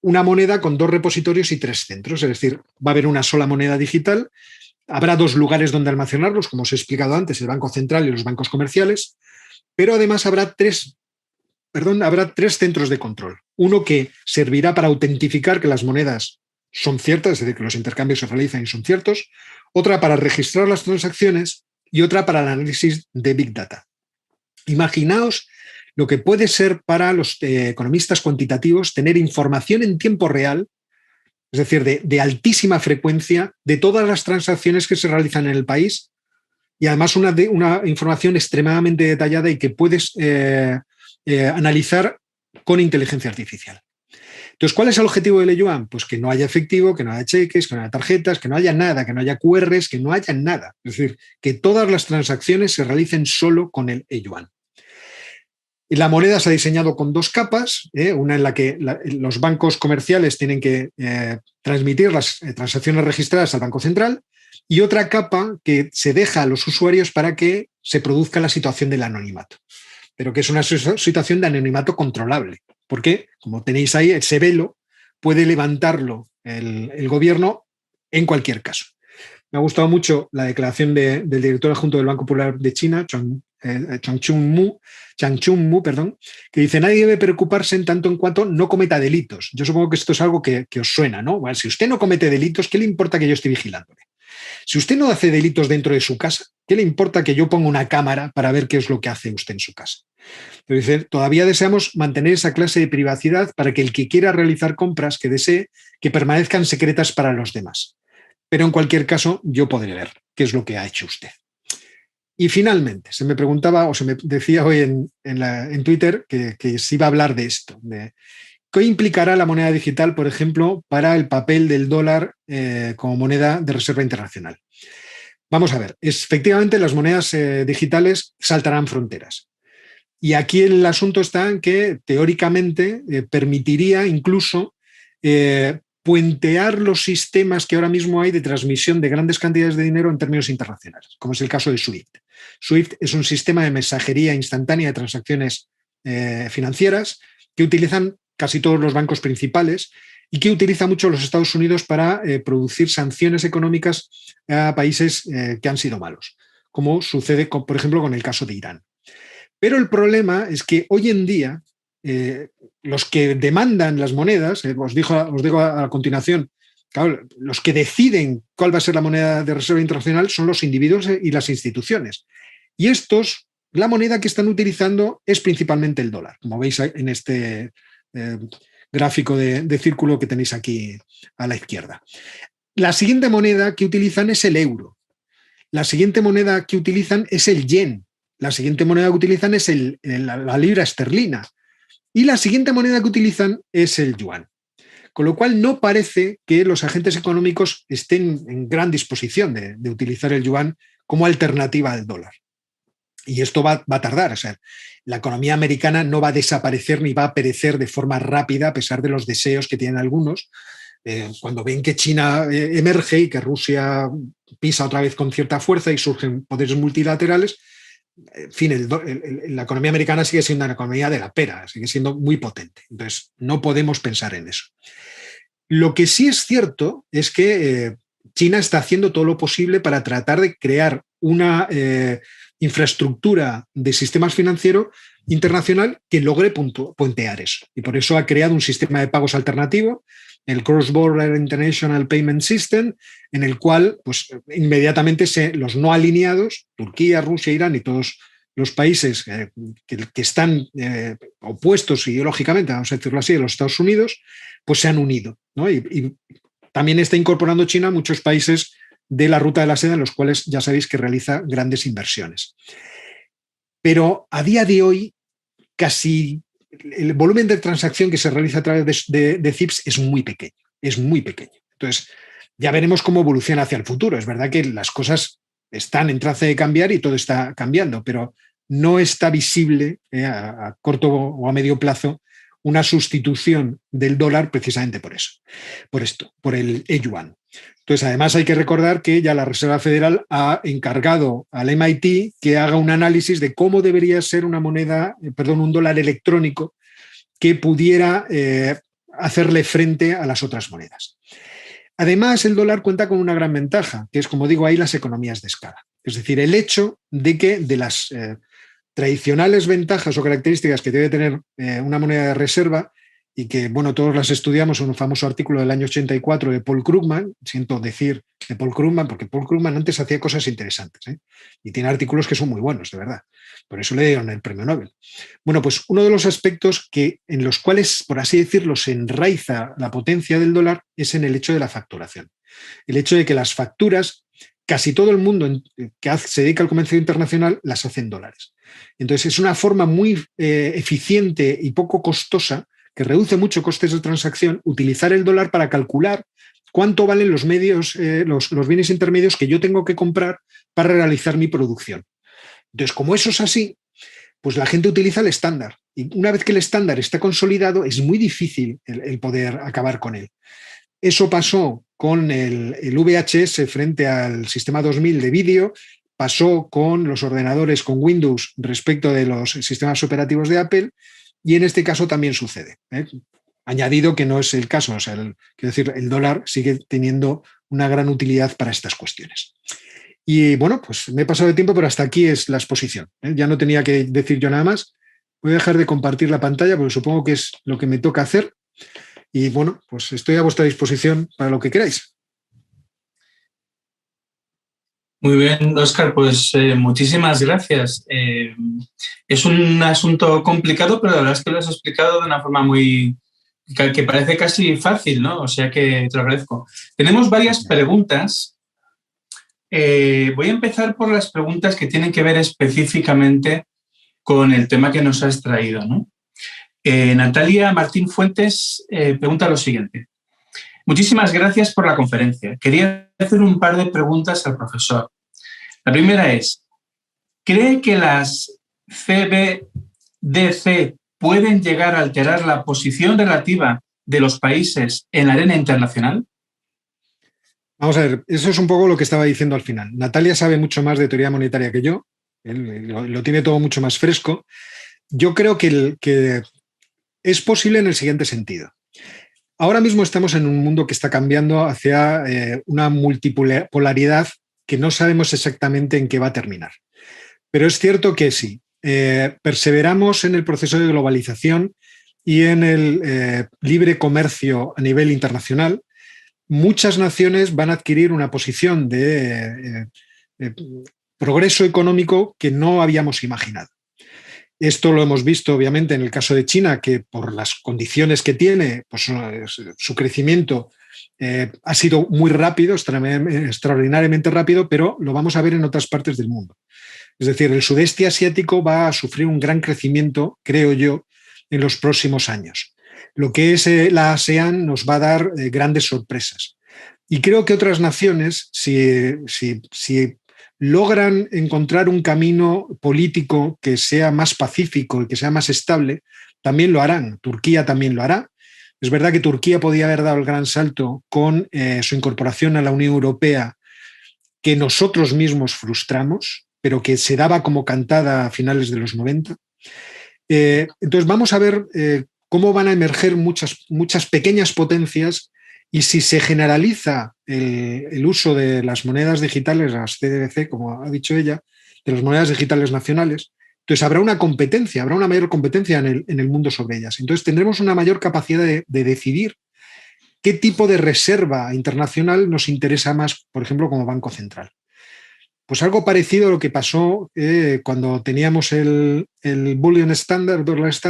una moneda con 2 repositorios y 3 centros, es decir, va a haber una sola moneda digital. Habrá 2 lugares donde almacenarlos, como os he explicado antes, el Banco Central y los bancos comerciales, pero además habrá 3 centros de control. Uno que servirá para autentificar que las monedas son ciertas, es decir, que los intercambios se realizan y son ciertos, otra para registrar las transacciones y otra para el análisis de Big Data. Imaginaos lo que puede ser para los economistas cuantitativos tener información en tiempo real, es decir, de altísima frecuencia, de todas las transacciones que se realizan en el país y además una información extremadamente detallada y que puedes analizar con inteligencia artificial. Entonces, ¿cuál es el objetivo del e-yuan? Pues que no haya efectivo, que no haya cheques, que no haya tarjetas, que no haya nada, que no haya QRs, que no haya nada. Es decir, que todas las transacciones se realicen solo con el e-yuan. La moneda se ha diseñado con 2 capas, una en la que los bancos comerciales tienen que transmitir las transacciones registradas al Banco Central y otra capa que se deja a los usuarios para que se produzca la situación del anonimato, pero que es una situación de anonimato controlable, porque, como tenéis ahí, ese velo puede levantarlo el gobierno en cualquier caso. Me ha gustado mucho la declaración del director adjunto del Banco Popular de China, Changchun Mu, que dice: nadie debe preocuparse en tanto en cuanto no cometa delitos. Yo supongo que esto es algo que os suena, ¿no? Bueno, si usted no comete delitos, ¿qué le importa que yo esté vigilándole? Si usted no hace delitos dentro de su casa, ¿qué le importa que yo ponga una cámara para ver qué es lo que hace usted en su casa? Pero dice, todavía deseamos mantener esa clase de privacidad para que el que quiera realizar compras que desee, que permanezcan secretas para los demás. Pero en cualquier caso, yo podré ver qué es lo que ha hecho usted. Y finalmente, se me preguntaba o se me decía hoy en Twitter que se iba a hablar de esto, de qué implicará la moneda digital, por ejemplo, para el papel del dólar como moneda de reserva internacional. Vamos a ver, efectivamente las monedas digitales saltarán fronteras. Y aquí el asunto está en que teóricamente permitiría incluso puentear los sistemas que ahora mismo hay de transmisión de grandes cantidades de dinero en términos internacionales, como es el caso de SWIFT. SWIFT es un sistema de mensajería instantánea de transacciones financieras que utilizan casi todos los bancos principales y que utiliza mucho los Estados Unidos para producir sanciones económicas a países que han sido malos, como sucede, por ejemplo, con el caso de Irán. Pero el problema es que hoy en día los que demandan las monedas, os digo a continuación, claro, los que deciden cuál va a ser la moneda de reserva internacional son los individuos y las instituciones. Y estos, la moneda que están utilizando es principalmente el dólar, como veis en este gráfico de círculo que tenéis aquí a la izquierda. La siguiente moneda que utilizan es el euro. La siguiente moneda que utilizan es el yen. La siguiente moneda que utilizan es la libra esterlina. Y la siguiente moneda que utilizan es el yuan. Con lo cual no parece que los agentes económicos estén en gran disposición de utilizar el yuan como alternativa al dólar. Y esto va a tardar. O sea, la economía americana no va a desaparecer ni va a perecer de forma rápida a pesar de los deseos que tienen algunos. Cuando ven que China emerge y que Rusia pisa otra vez con cierta fuerza y surgen poderes multilaterales, en fin, la economía americana sigue siendo una economía de la pera, sigue siendo muy potente. Entonces, no podemos pensar en eso. Lo que sí es cierto es que China está haciendo todo lo posible para tratar de crear una infraestructura de sistemas financieros internacional que logre puentear eso. Y por eso ha creado un sistema de pagos alternativo el Cross Border International Payment System, en el cual pues, inmediatamente los no alineados, Turquía, Rusia, Irán y todos los países que están opuestos ideológicamente, vamos a decirlo así, a los Estados Unidos, pues se han unido, ¿no? Y también está incorporando China a muchos países de la ruta de la seda, en los cuales ya sabéis que realiza grandes inversiones. Pero a día de hoy, casi el volumen de transacción que se realiza a través de CIPS es muy pequeño, es muy pequeño. Entonces, ya veremos cómo evoluciona hacia el futuro. Es verdad que las cosas están en trance de cambiar y todo está cambiando, pero no está visible a corto o a medio plazo una sustitución del dólar precisamente por eso, por el e-yuan. Entonces, además hay que recordar que ya la Reserva Federal ha encargado al MIT que haga un análisis de cómo debería ser una un dólar electrónico que pudiera hacerle frente a las otras monedas. Además, el dólar cuenta con una gran ventaja, que es, como digo, ahí las economías de escala. Es decir, el hecho de que de las tradicionales ventajas o características que debe tener una moneda de reserva, y que, bueno, todos las estudiamos en un famoso artículo del año 84 de Paul Krugman, siento decir de Paul Krugman, porque Paul Krugman antes hacía cosas interesantes, y tiene artículos que son muy buenos, de verdad. Por eso le dieron el premio Nobel. Bueno, pues uno de los aspectos en los cuales, por así decirlo, se enraiza la potencia del dólar es en el hecho de la facturación. El hecho de que las facturas, casi todo el mundo que se dedica al comercio internacional las hace en dólares. Entonces es una forma muy eficiente y poco costosa, que reduce mucho costes de transacción, utilizar el dólar para calcular cuánto valen los bienes intermedios que yo tengo que comprar para realizar mi producción. Entonces, como eso es así, pues la gente utiliza el estándar. Y una vez que el estándar está consolidado, es muy difícil el poder acabar con él. Eso pasó con el VHS frente al sistema 2000 de vídeo, pasó con los ordenadores con Windows respecto de los sistemas operativos de Apple, y en este caso también sucede. Añadido que no es el caso, o sea, quiero decir, el dólar sigue teniendo una gran utilidad para estas cuestiones. Y bueno, pues me he pasado de tiempo, pero hasta aquí es la exposición. Ya no tenía que decir yo nada más. Voy a dejar de compartir la pantalla porque supongo que es lo que me toca hacer. Y bueno, pues estoy a vuestra disposición para lo que queráis. Muy bien, Óscar, pues muchísimas gracias. Es un asunto complicado, pero la verdad es que lo has explicado de una forma que parece casi fácil, ¿no? O sea que te lo agradezco. Tenemos varias preguntas. Voy a empezar por las preguntas que tienen que ver específicamente con el tema que nos has traído, ¿no? Natalia Martín Fuentes pregunta lo siguiente. Muchísimas gracias por la conferencia. Quería hacer un par de preguntas al profesor. La primera es, ¿cree que las CBDC pueden llegar a alterar la posición relativa de los países en la arena internacional? Vamos a ver, eso es un poco lo que estaba diciendo al final. Natalia sabe mucho más de teoría monetaria que yo, lo tiene todo mucho más fresco. Yo creo que es posible en el siguiente sentido. Ahora mismo estamos en un mundo que está cambiando hacia una multipolaridad que no sabemos exactamente en qué va a terminar. Pero es cierto que sí, perseveramos en el proceso de globalización y en el libre comercio a nivel internacional. Muchas naciones van a adquirir una posición de progreso económico que no habíamos imaginado. Esto lo hemos visto, obviamente, en el caso de China, que por las condiciones que tiene, pues su crecimiento ha sido muy rápido, extraordinariamente rápido, pero lo vamos a ver en otras partes del mundo. Es decir, el sudeste asiático va a sufrir un gran crecimiento, creo yo, en los próximos años. Lo que es la ASEAN nos va a dar grandes sorpresas. Y creo que otras naciones, si logran encontrar un camino político que sea más pacífico y que sea más estable, también lo harán. Turquía también lo hará. Es verdad que Turquía podía haber dado el gran salto con su incorporación a la Unión Europea, que nosotros mismos frustramos, pero que se daba como cantada a finales de los 90. Entonces vamos a ver cómo van a emerger muchas pequeñas potencias. Y si se generaliza el uso de las monedas digitales, las CBDC, como ha dicho ella, de las monedas digitales nacionales, entonces habrá una competencia, habrá una mayor competencia en el mundo sobre ellas. Entonces tendremos una mayor capacidad de decidir ¿qué tipo de reserva internacional nos interesa más, por ejemplo, como Banco Central? Pues algo parecido a lo que pasó cuando teníamos el Bullion Standard,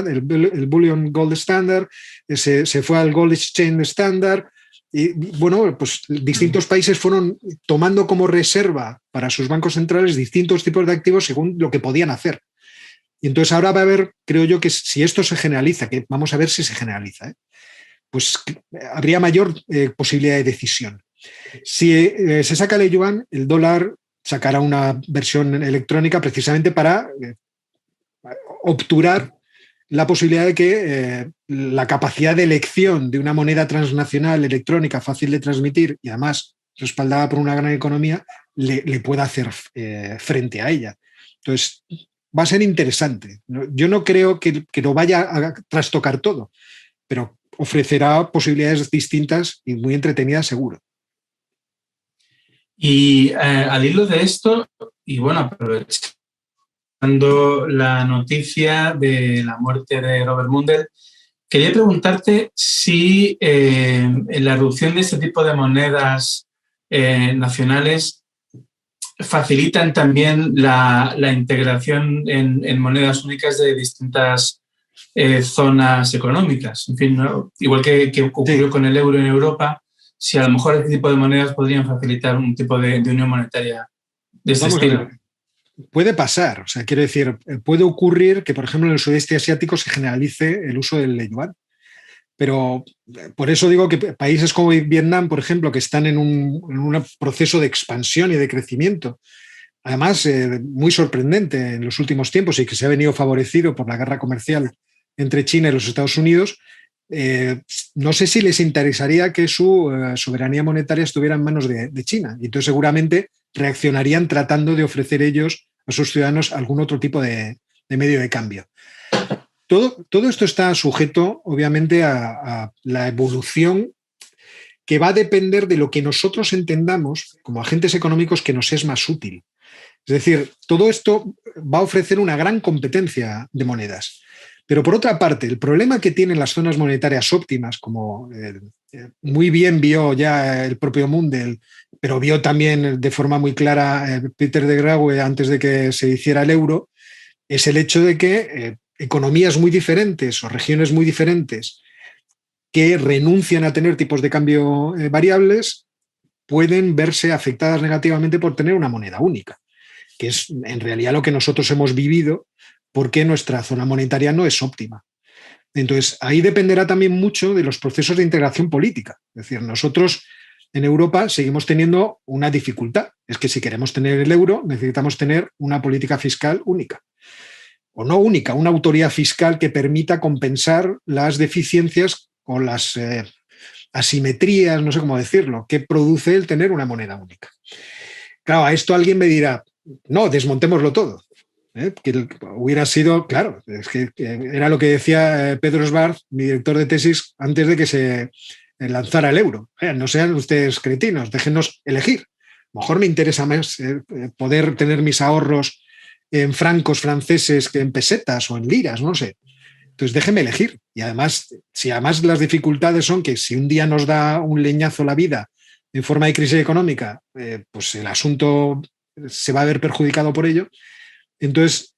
el Bullion Gold Standard, se fue al Gold Exchange Standard, y bueno, pues distintos países fueron tomando como reserva para sus bancos centrales distintos tipos de activos según lo que podían hacer. Y entonces ahora va a haber, creo yo, que si esto se generaliza, que vamos a ver si se generaliza, pues habría mayor posibilidad de decisión. Si se saca el yuan, el dólar sacará una versión electrónica precisamente para obturar la posibilidad de que la capacidad de elección de una moneda transnacional electrónica fácil de transmitir y además respaldada por una gran economía le pueda hacer frente a ella. Entonces, va a ser interesante. Yo no creo que lo vaya a trastocar todo, pero ofrecerá posibilidades distintas y muy entretenidas seguro. Y al hilo de esto, y bueno, aprovechando la noticia de la muerte de Robert Mundell, quería preguntarte si en la reducción de este tipo de monedas nacionales facilitan también la integración en monedas únicas de distintas zonas económicas. En fin, ¿no? Igual que ocurrió con el euro en Europa, si a lo mejor este tipo de monedas podrían facilitar un tipo de unión monetaria de este estilo. Puede pasar, o sea, quiero decir, puede ocurrir que, por ejemplo, en el sudeste asiático se generalice el uso del yuan. Pero por eso digo que países como Vietnam, por ejemplo, que están en un proceso de expansión y de crecimiento, además muy sorprendente en los últimos tiempos y que se ha venido favorecido por la guerra comercial entre China y los Estados Unidos, no sé si les interesaría que su soberanía monetaria estuviera en manos de China. Y entonces seguramente reaccionarían tratando de ofrecer ellos a sus ciudadanos algún otro tipo de medio de cambio. Todo esto está sujeto, obviamente, a la evolución que va a depender de lo que nosotros entendamos como agentes económicos que nos es más útil. Es decir, todo esto va a ofrecer una gran competencia de monedas. Pero por otra parte, el problema que tienen las zonas monetarias óptimas, como muy bien vio ya el propio Mundell, pero vio también de forma muy clara Peter de Grauwe antes de que se hiciera el euro, es el hecho de que economías muy diferentes o regiones muy diferentes que renuncian a tener tipos de cambio variables pueden verse afectadas negativamente por tener una moneda única, que es en realidad lo que nosotros hemos vivido porque nuestra zona monetaria no es óptima. Entonces, ahí dependerá también mucho de los procesos de integración política. Es decir, nosotros en Europa seguimos teniendo una dificultad. Es que si queremos tener el euro, necesitamos tener una política fiscal única. O no única, una autoridad fiscal que permita compensar las deficiencias o las asimetrías, no sé cómo decirlo, que produce el tener una moneda única. Claro, a esto alguien me dirá, no, desmontémoslo todo. Que hubiera sido, claro, es que era lo que decía Pedro Esbarz, mi director de tesis, antes de que se lanzara el euro. No sean ustedes cretinos, déjenos elegir. A lo mejor me interesa más poder tener mis ahorros en francos franceses que en pesetas o en liras, no sé. Entonces déjeme elegir. Y además, si además las dificultades son que si un día nos da un leñazo la vida en forma de crisis económica, pues el asunto se va a ver perjudicado por ello. Entonces,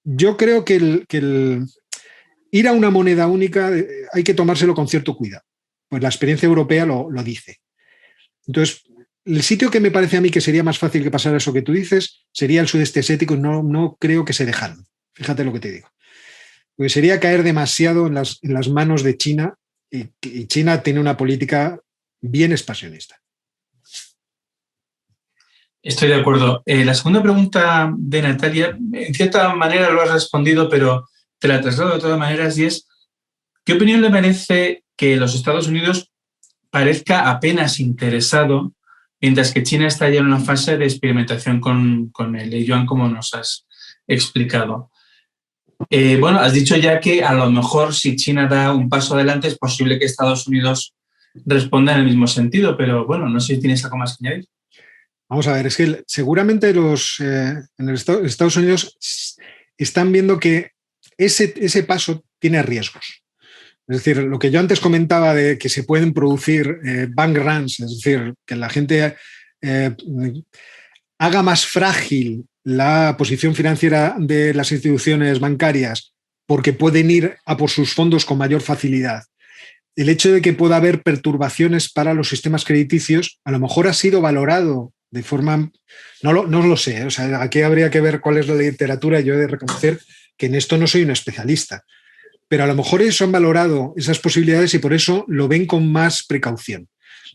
yo creo que el ir a una moneda única hay que tomárselo con cierto cuidado. Pues la experiencia europea lo dice. Entonces, el sitio que me parece a mí que sería más fácil que pasara eso que tú dices sería el sudeste asiático y no creo que se dejaran. Fíjate lo que te digo. Porque sería caer demasiado en las manos de China y China tiene una política bien expansionista. Estoy de acuerdo. La segunda pregunta de Natalia, en cierta manera lo has respondido, pero te la traslado de todas maneras y es, ¿qué opinión le merece que los Estados Unidos parezca apenas interesado, mientras que China está ya en una fase de experimentación con el yuan, como nos has explicado? Bueno, has dicho ya que a lo mejor si China da un paso adelante es posible que Estados Unidos responda en el mismo sentido, pero bueno, no sé si tienes algo más que añadir. Vamos a ver, es que seguramente en Estados Unidos están viendo que ese paso tiene riesgos. Es decir, lo que yo antes comentaba de que se pueden producir bank runs, es decir, que la gente haga más frágil la posición financiera de las instituciones bancarias porque pueden ir a por sus fondos con mayor facilidad. El hecho de que pueda haber perturbaciones para los sistemas crediticios a lo mejor ha sido valorado de forma... No lo sé, o sea, aquí habría que ver cuál es la literatura. Yo he de reconocer que en esto no soy un especialista, pero a lo mejor eso han valorado esas posibilidades y por eso lo ven con más precaución.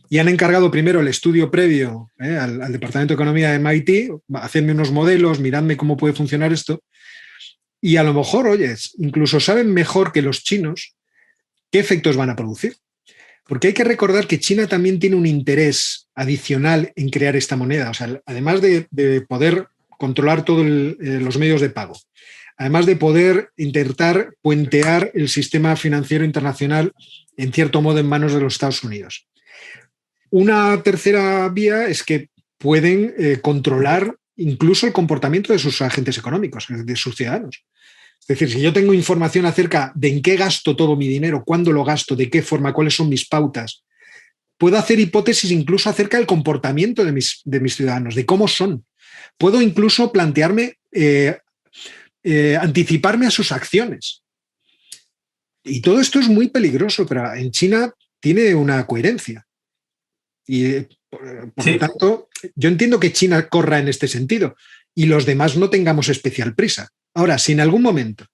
Y han encargado primero el estudio previo al Departamento de Economía de MIT, hacerme unos modelos, miradme cómo puede funcionar esto, y a lo mejor, oyes, incluso saben mejor que los chinos qué efectos van a producir. Porque hay que recordar que China también tiene un interés adicional en crear esta moneda. O sea, además de poder controlar todos los medios de pago, además de poder intentar puentear el sistema financiero internacional en cierto modo en manos de los Estados Unidos. Una tercera vía es que pueden controlar incluso el comportamiento de sus agentes económicos, de sus ciudadanos. Es decir, si yo tengo información acerca de en qué gasto todo mi dinero, cuándo lo gasto, de qué forma, cuáles son mis pautas, puedo hacer hipótesis incluso acerca del comportamiento de mis ciudadanos, de cómo son. Puedo incluso plantearme, anticiparme a sus acciones. Y todo esto es muy peligroso, pero en China tiene una coherencia. Y por lo tanto, yo entiendo que China corra en este sentido y los demás no tengamos especial prisa. Ahora, si en algún momento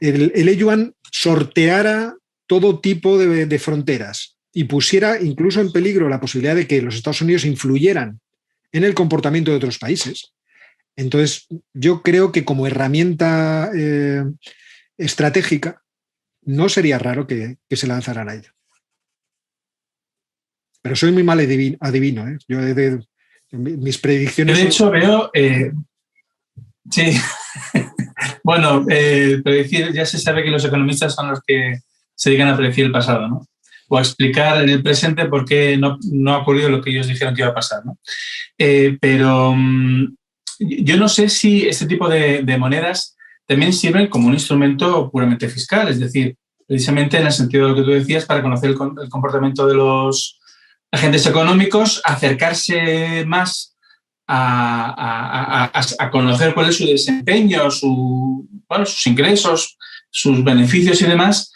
el yuan sorteara todo tipo de fronteras y pusiera incluso en peligro la posibilidad de que los Estados Unidos influyeran en el comportamiento de otros países, entonces yo creo que como herramienta estratégica no sería raro que se lanzaran a ello. Pero soy muy mal adivino, ¿eh? Yo mis predicciones... De hecho, veo... sí. Bueno, predecir, ya se sabe que los economistas son los que se dedican a predecir el pasado, ¿no? O a explicar en el presente por qué no ha ocurrido lo que ellos dijeron que iba a pasar, ¿no? Pero yo no sé si este tipo de monedas también sirven como un instrumento puramente fiscal, es decir, precisamente en el sentido de lo que tú decías, para conocer el comportamiento de los agentes económicos, acercarse más a conocer cuál es su desempeño, sus ingresos, sus beneficios y demás.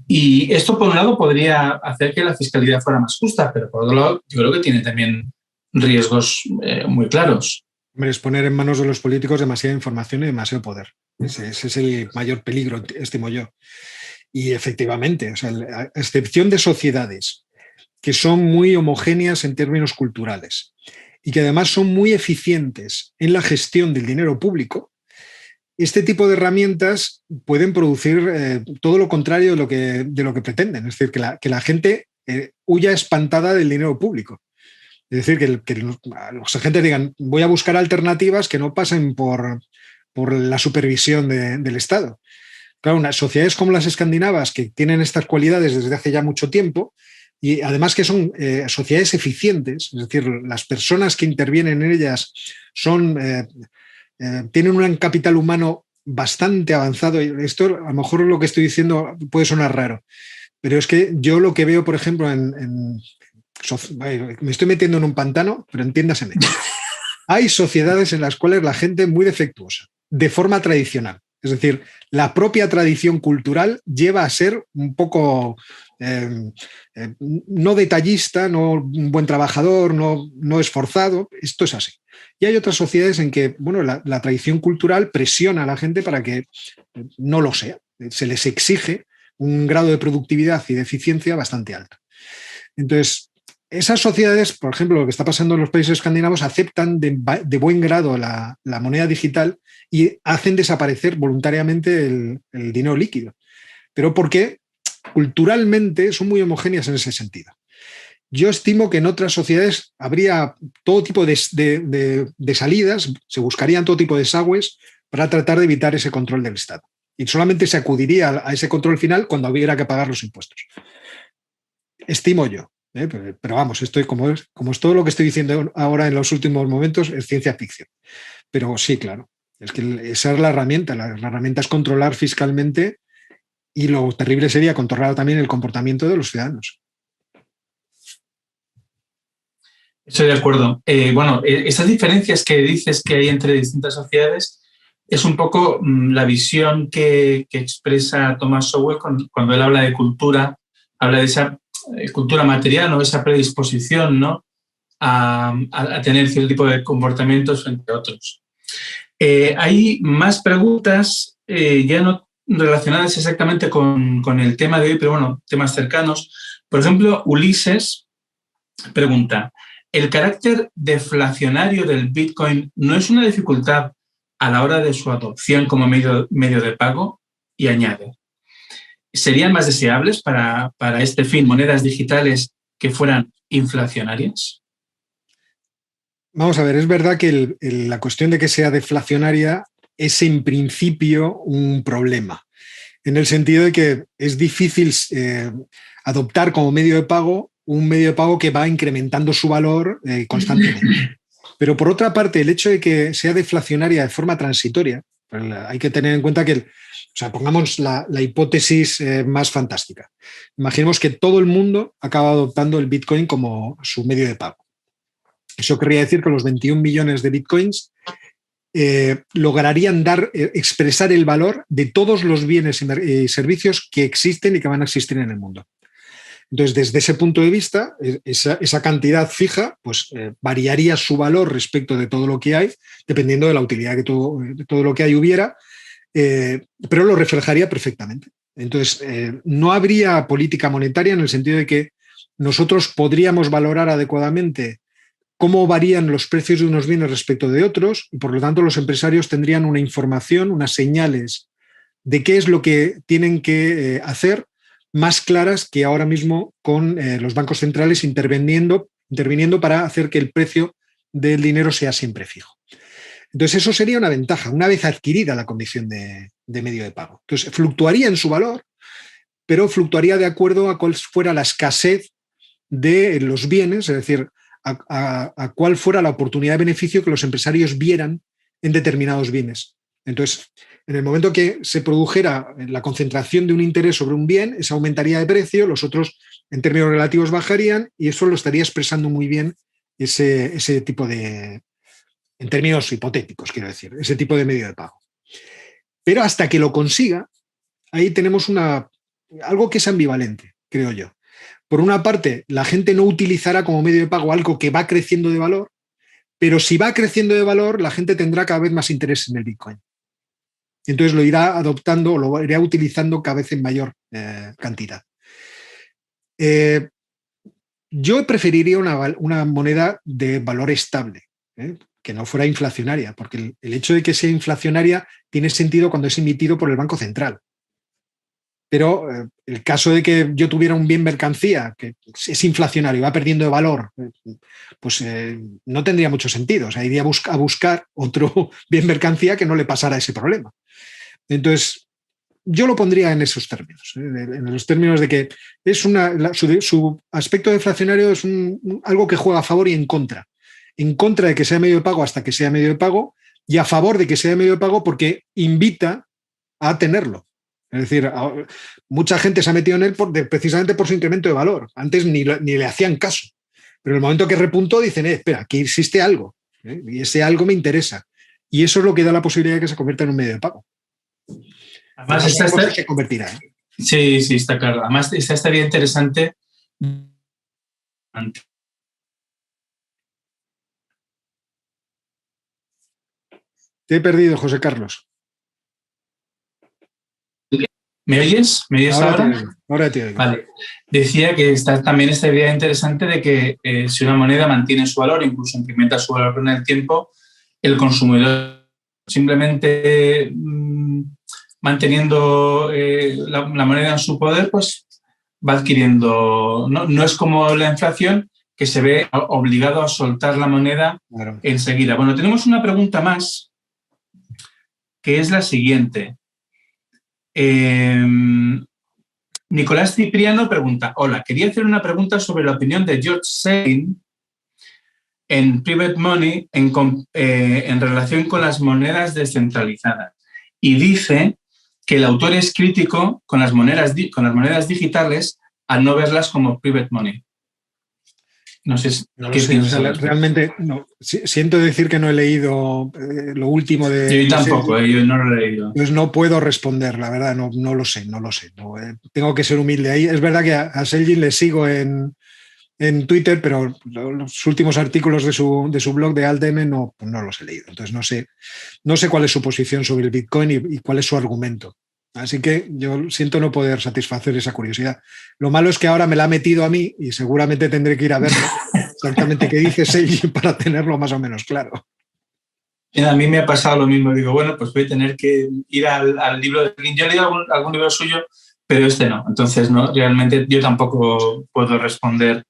Y esto, por un lado, podría hacer que la fiscalidad fuera más justa, pero por otro lado, yo creo que tiene también riesgos muy claros. Es poner en manos de los políticos demasiada información y demasiado poder. Ese es el mayor peligro, estimo yo. Y efectivamente, o sea, a excepción de sociedades que son muy homogéneas en términos culturales y que además son muy eficientes en la gestión del dinero público, este tipo de herramientas pueden producir todo lo contrario de lo que pretenden. Es decir, que la gente huya espantada del dinero público. Es decir, que los agentes digan, voy a buscar alternativas que no pasen por la supervisión del Estado. Claro, unas sociedades como las escandinavas, que tienen estas cualidades desde hace ya mucho tiempo, y además que son sociedades eficientes, es decir, las personas que intervienen en ellas tienen un capital humano bastante avanzado. Y esto, a lo mejor lo que estoy diciendo puede sonar raro, pero es que yo lo que veo, por ejemplo, me estoy metiendo en un pantano, pero entiéndaseme. Hay sociedades en las cuales la gente es muy defectuosa, de forma tradicional. Es decir, la propia tradición cultural lleva a ser un poco no detallista, no un buen trabajador, no esforzado. Esto es así. Y hay otras sociedades en que la tradición cultural presiona a la gente para que no lo sea. Se les exige un grado de productividad y de eficiencia bastante alto. Entonces, esas sociedades, por ejemplo, lo que está pasando en los países escandinavos, aceptan de buen grado la moneda digital y hacen desaparecer voluntariamente el dinero líquido. Pero porque culturalmente son muy homogéneas en ese sentido. Yo estimo que en otras sociedades habría todo tipo de salidas, se buscarían todo tipo de desagües para tratar de evitar ese control del Estado. Y solamente se acudiría a ese control final cuando hubiera que pagar los impuestos. Estimo yo. Pero vamos, como es todo lo que estoy diciendo ahora en los últimos momentos, es ciencia ficción. Pero sí, claro, es que esa es la herramienta. La herramienta es controlar fiscalmente y lo terrible sería controlar también el comportamiento de los ciudadanos. Estoy de acuerdo. Bueno, esas diferencias que dices que hay entre distintas sociedades es un poco la visión que expresa Thomas Sowell cuando él habla de cultura, habla de esa cultura material o esa predisposición, ¿no? a tener cierto tipo de comportamientos frente a otros. Hay más preguntas, ya no relacionadas exactamente con el tema de hoy, pero bueno, temas cercanos. Por ejemplo, Ulises pregunta, ¿el carácter deflacionario del Bitcoin no es una dificultad a la hora de su adopción como medio de pago? Y añade, ¿serían más deseables para este fin monedas digitales que fueran inflacionarias? Vamos a ver, es verdad que la cuestión de que sea deflacionaria es en principio un problema, en el sentido de que es difícil adoptar como medio de pago un medio de pago que va incrementando su valor constantemente. Pero por otra parte, el hecho de que sea deflacionaria de forma transitoria, pues hay que tener en cuenta que, o sea, pongamos la hipótesis más fantástica. Imaginemos que todo el mundo acaba adoptando el Bitcoin como su medio de pago. Eso querría decir que los 21 millones de Bitcoins lograrían expresar el valor de todos los bienes y servicios que existen y que van a existir en el mundo. Entonces, desde ese punto de vista, esa cantidad fija pues, variaría su valor respecto de todo lo que hay, dependiendo de la utilidad de todo lo que hay hubiera, pero lo reflejaría perfectamente. Entonces, no habría política monetaria en el sentido de que nosotros podríamos valorar adecuadamente cómo varían los precios de unos bienes respecto de otros y, por lo tanto, los empresarios tendrían una información, unas señales de qué es lo que tienen que hacer más claras que ahora mismo con los bancos centrales interviniendo para hacer que el precio del dinero sea siempre fijo. Entonces, eso sería una ventaja, una vez adquirida la condición de medio de pago. Entonces, fluctuaría en su valor, pero fluctuaría de acuerdo a cuál fuera la escasez de los bienes, es decir, a cuál fuera la oportunidad de beneficio que los empresarios vieran en determinados bienes. Entonces, en el momento que se produjera la concentración de un interés sobre un bien, ese aumentaría de precio, los otros en términos relativos bajarían y eso lo estaría expresando muy bien ese tipo de, en términos hipotéticos, quiero decir, ese tipo de medio de pago. Pero hasta que lo consiga, ahí tenemos algo que es ambivalente, creo yo. Por una parte, la gente no utilizará como medio de pago algo que va creciendo de valor, pero si va creciendo de valor, la gente tendrá cada vez más interés en el Bitcoin. Entonces lo irá adoptando o lo irá utilizando cada vez en mayor cantidad. Yo preferiría una moneda de valor estable, que no fuera inflacionaria, porque el hecho de que sea inflacionaria tiene sentido cuando es emitido por el Banco Central. Pero el caso de que yo tuviera un bien mercancía que es inflacionario y va perdiendo de valor, pues no tendría mucho sentido. O sea, iría a buscar otro bien mercancía que no le pasara ese problema. Entonces, yo lo pondría en esos términos, en los términos de que es su aspecto deflacionario es algo que juega a favor y en contra de que sea medio de pago hasta que sea medio de pago y a favor de que sea medio de pago porque invita a tenerlo. Es decir, mucha gente se ha metido en él precisamente por su incremento de valor. Antes ni le hacían caso. Pero en el momento que repuntó dicen, espera, aquí existe algo. Y ese algo me interesa. Y eso es lo que da la posibilidad de que se convierta en un medio de pago. Además, se convertirá. Sí, está claro. Además, estaría interesante. Te he perdido, José Carlos. ¿Me oyes? ¿Me oyes ahora? Ahora te oigo. Vale. Decía que también esta idea interesante de que si una moneda mantiene su valor, incluso incrementa su valor con el tiempo, el consumidor simplemente manteniendo la moneda en su poder, pues va adquiriendo. No es como la inflación, que se ve obligado a soltar la moneda enseguida. Bueno, tenemos una pregunta más, que es la siguiente. Nicolás Cipriano pregunta, hola, quería hacer una pregunta sobre la opinión de George Sain en Private Money en relación con las monedas descentralizadas. Y dice que el autor es crítico con las monedas digitales al no verlas como private money. No sé qué piensas. Realmente no. Siento decir que no he leído lo último de... Yo tampoco, yo no lo he leído. Pues no puedo responder, la verdad, no lo sé. No, tengo que ser humilde ahí. Es verdad que a Selgin le sigo en Twitter, pero los últimos artículos de su blog de Altm no los he leído. Entonces no sé cuál es su posición sobre el Bitcoin y cuál es su argumento. Así que yo siento no poder satisfacer esa curiosidad. Lo malo es que ahora me la ha metido a mí y seguramente tendré que ir a verlo exactamente qué dice Selgin para tenerlo más o menos claro. A mí me ha pasado lo mismo. Digo, bueno, pues voy a tener que ir al libro de Selgin. Yo he leído algún libro suyo, pero este no. Entonces, no, realmente yo tampoco puedo responder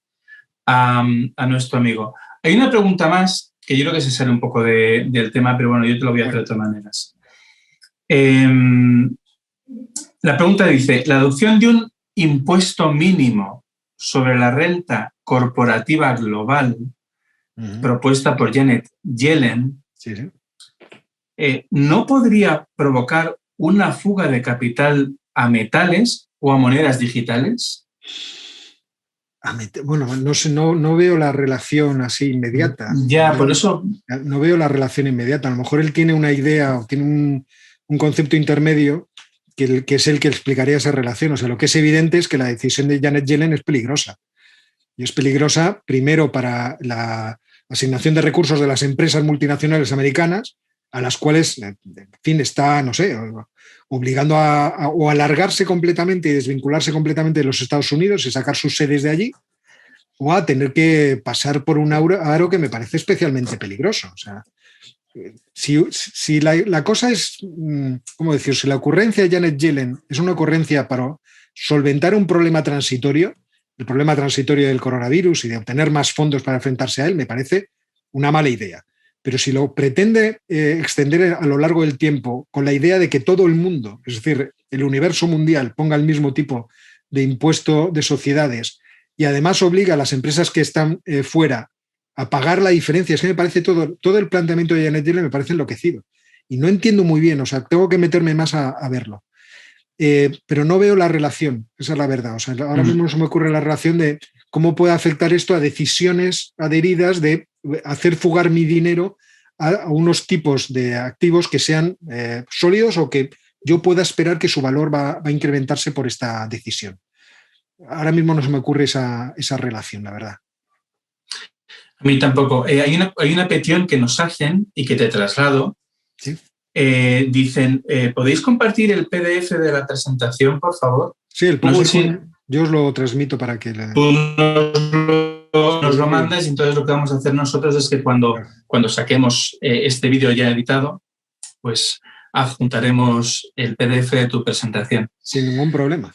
a nuestro amigo. Hay una pregunta más que yo creo que se sale un poco del tema, pero bueno, yo te lo voy a hacer de todas maneras. La pregunta dice, ¿la adopción de un impuesto mínimo sobre la renta corporativa global propuesta por Janet Yellen no podría provocar una fuga de capital a metales o a monedas digitales? Bueno, no sé, no veo la relación así inmediata. Ya, por eso... No veo la relación inmediata. A lo mejor él tiene una idea o tiene un concepto intermedio que es el que explicaría esa relación. O sea, lo que es evidente es que la decisión de Janet Yellen es peligrosa. Y es peligrosa, primero, para la asignación de recursos de las empresas multinacionales americanas, a las cuales, en fin, está, no sé, obligando a alargarse completamente y desvincularse completamente de los Estados Unidos y sacar sus sedes de allí, o a tener que pasar por un aro que me parece especialmente peligroso. O sea, si la cosa es, ¿cómo decir? Si la ocurrencia de Janet Yellen es una ocurrencia para solventar un problema transitorio, el problema transitorio del coronavirus y de obtener más fondos para enfrentarse a él, me parece una mala idea. Pero si lo pretende extender a lo largo del tiempo con la idea de que todo el mundo, es decir, el universo mundial, ponga el mismo tipo de impuesto de sociedades y además obliga a las empresas que están fuera a pagar la diferencia, es que me parece todo el planteamiento de Janet Yellen me parece enloquecido. Y no entiendo muy bien, o sea, tengo que meterme más a verlo. Pero no veo la relación, esa es la verdad. O sea, ahora mismo no se me ocurre la relación de cómo puede afectar esto a decisiones adheridas de hacer fugar mi dinero a unos tipos de activos que sean sólidos o que yo pueda esperar que su valor va a incrementarse por esta decisión. Ahora mismo no se me ocurre esa relación, la verdad. A mí tampoco. Hay una petición que nos hacen y que te traslado. ¿Sí? Dicen, ¿podéis compartir el PDF de la presentación, por favor? Sí, el PowerPoint, yo os lo transmito para que... Tú nos lo mandas y entonces lo que vamos a hacer nosotros es que cuando saquemos este vídeo ya editado, pues adjuntaremos el PDF de tu presentación. Sin ningún problema.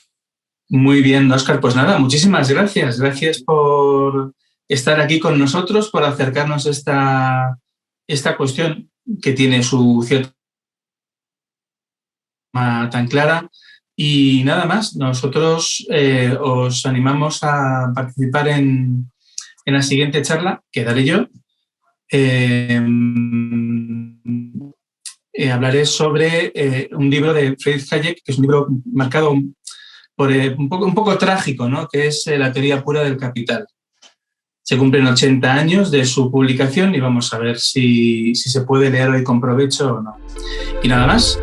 Muy bien, Óscar. Pues nada, muchísimas gracias. Gracias por estar aquí con nosotros, por acercarnos a esta cuestión que tiene su cierta tan clara. Y nada más, nosotros os animamos a participar en la siguiente charla que daré yo. Hablaré sobre un libro de Friedrich Hayek, que es un libro marcado por un poco trágico, ¿no? Que es La teoría pura del capital. Se cumplen 80 años de su publicación y vamos a ver si se puede leer hoy con provecho o no. Y nada más.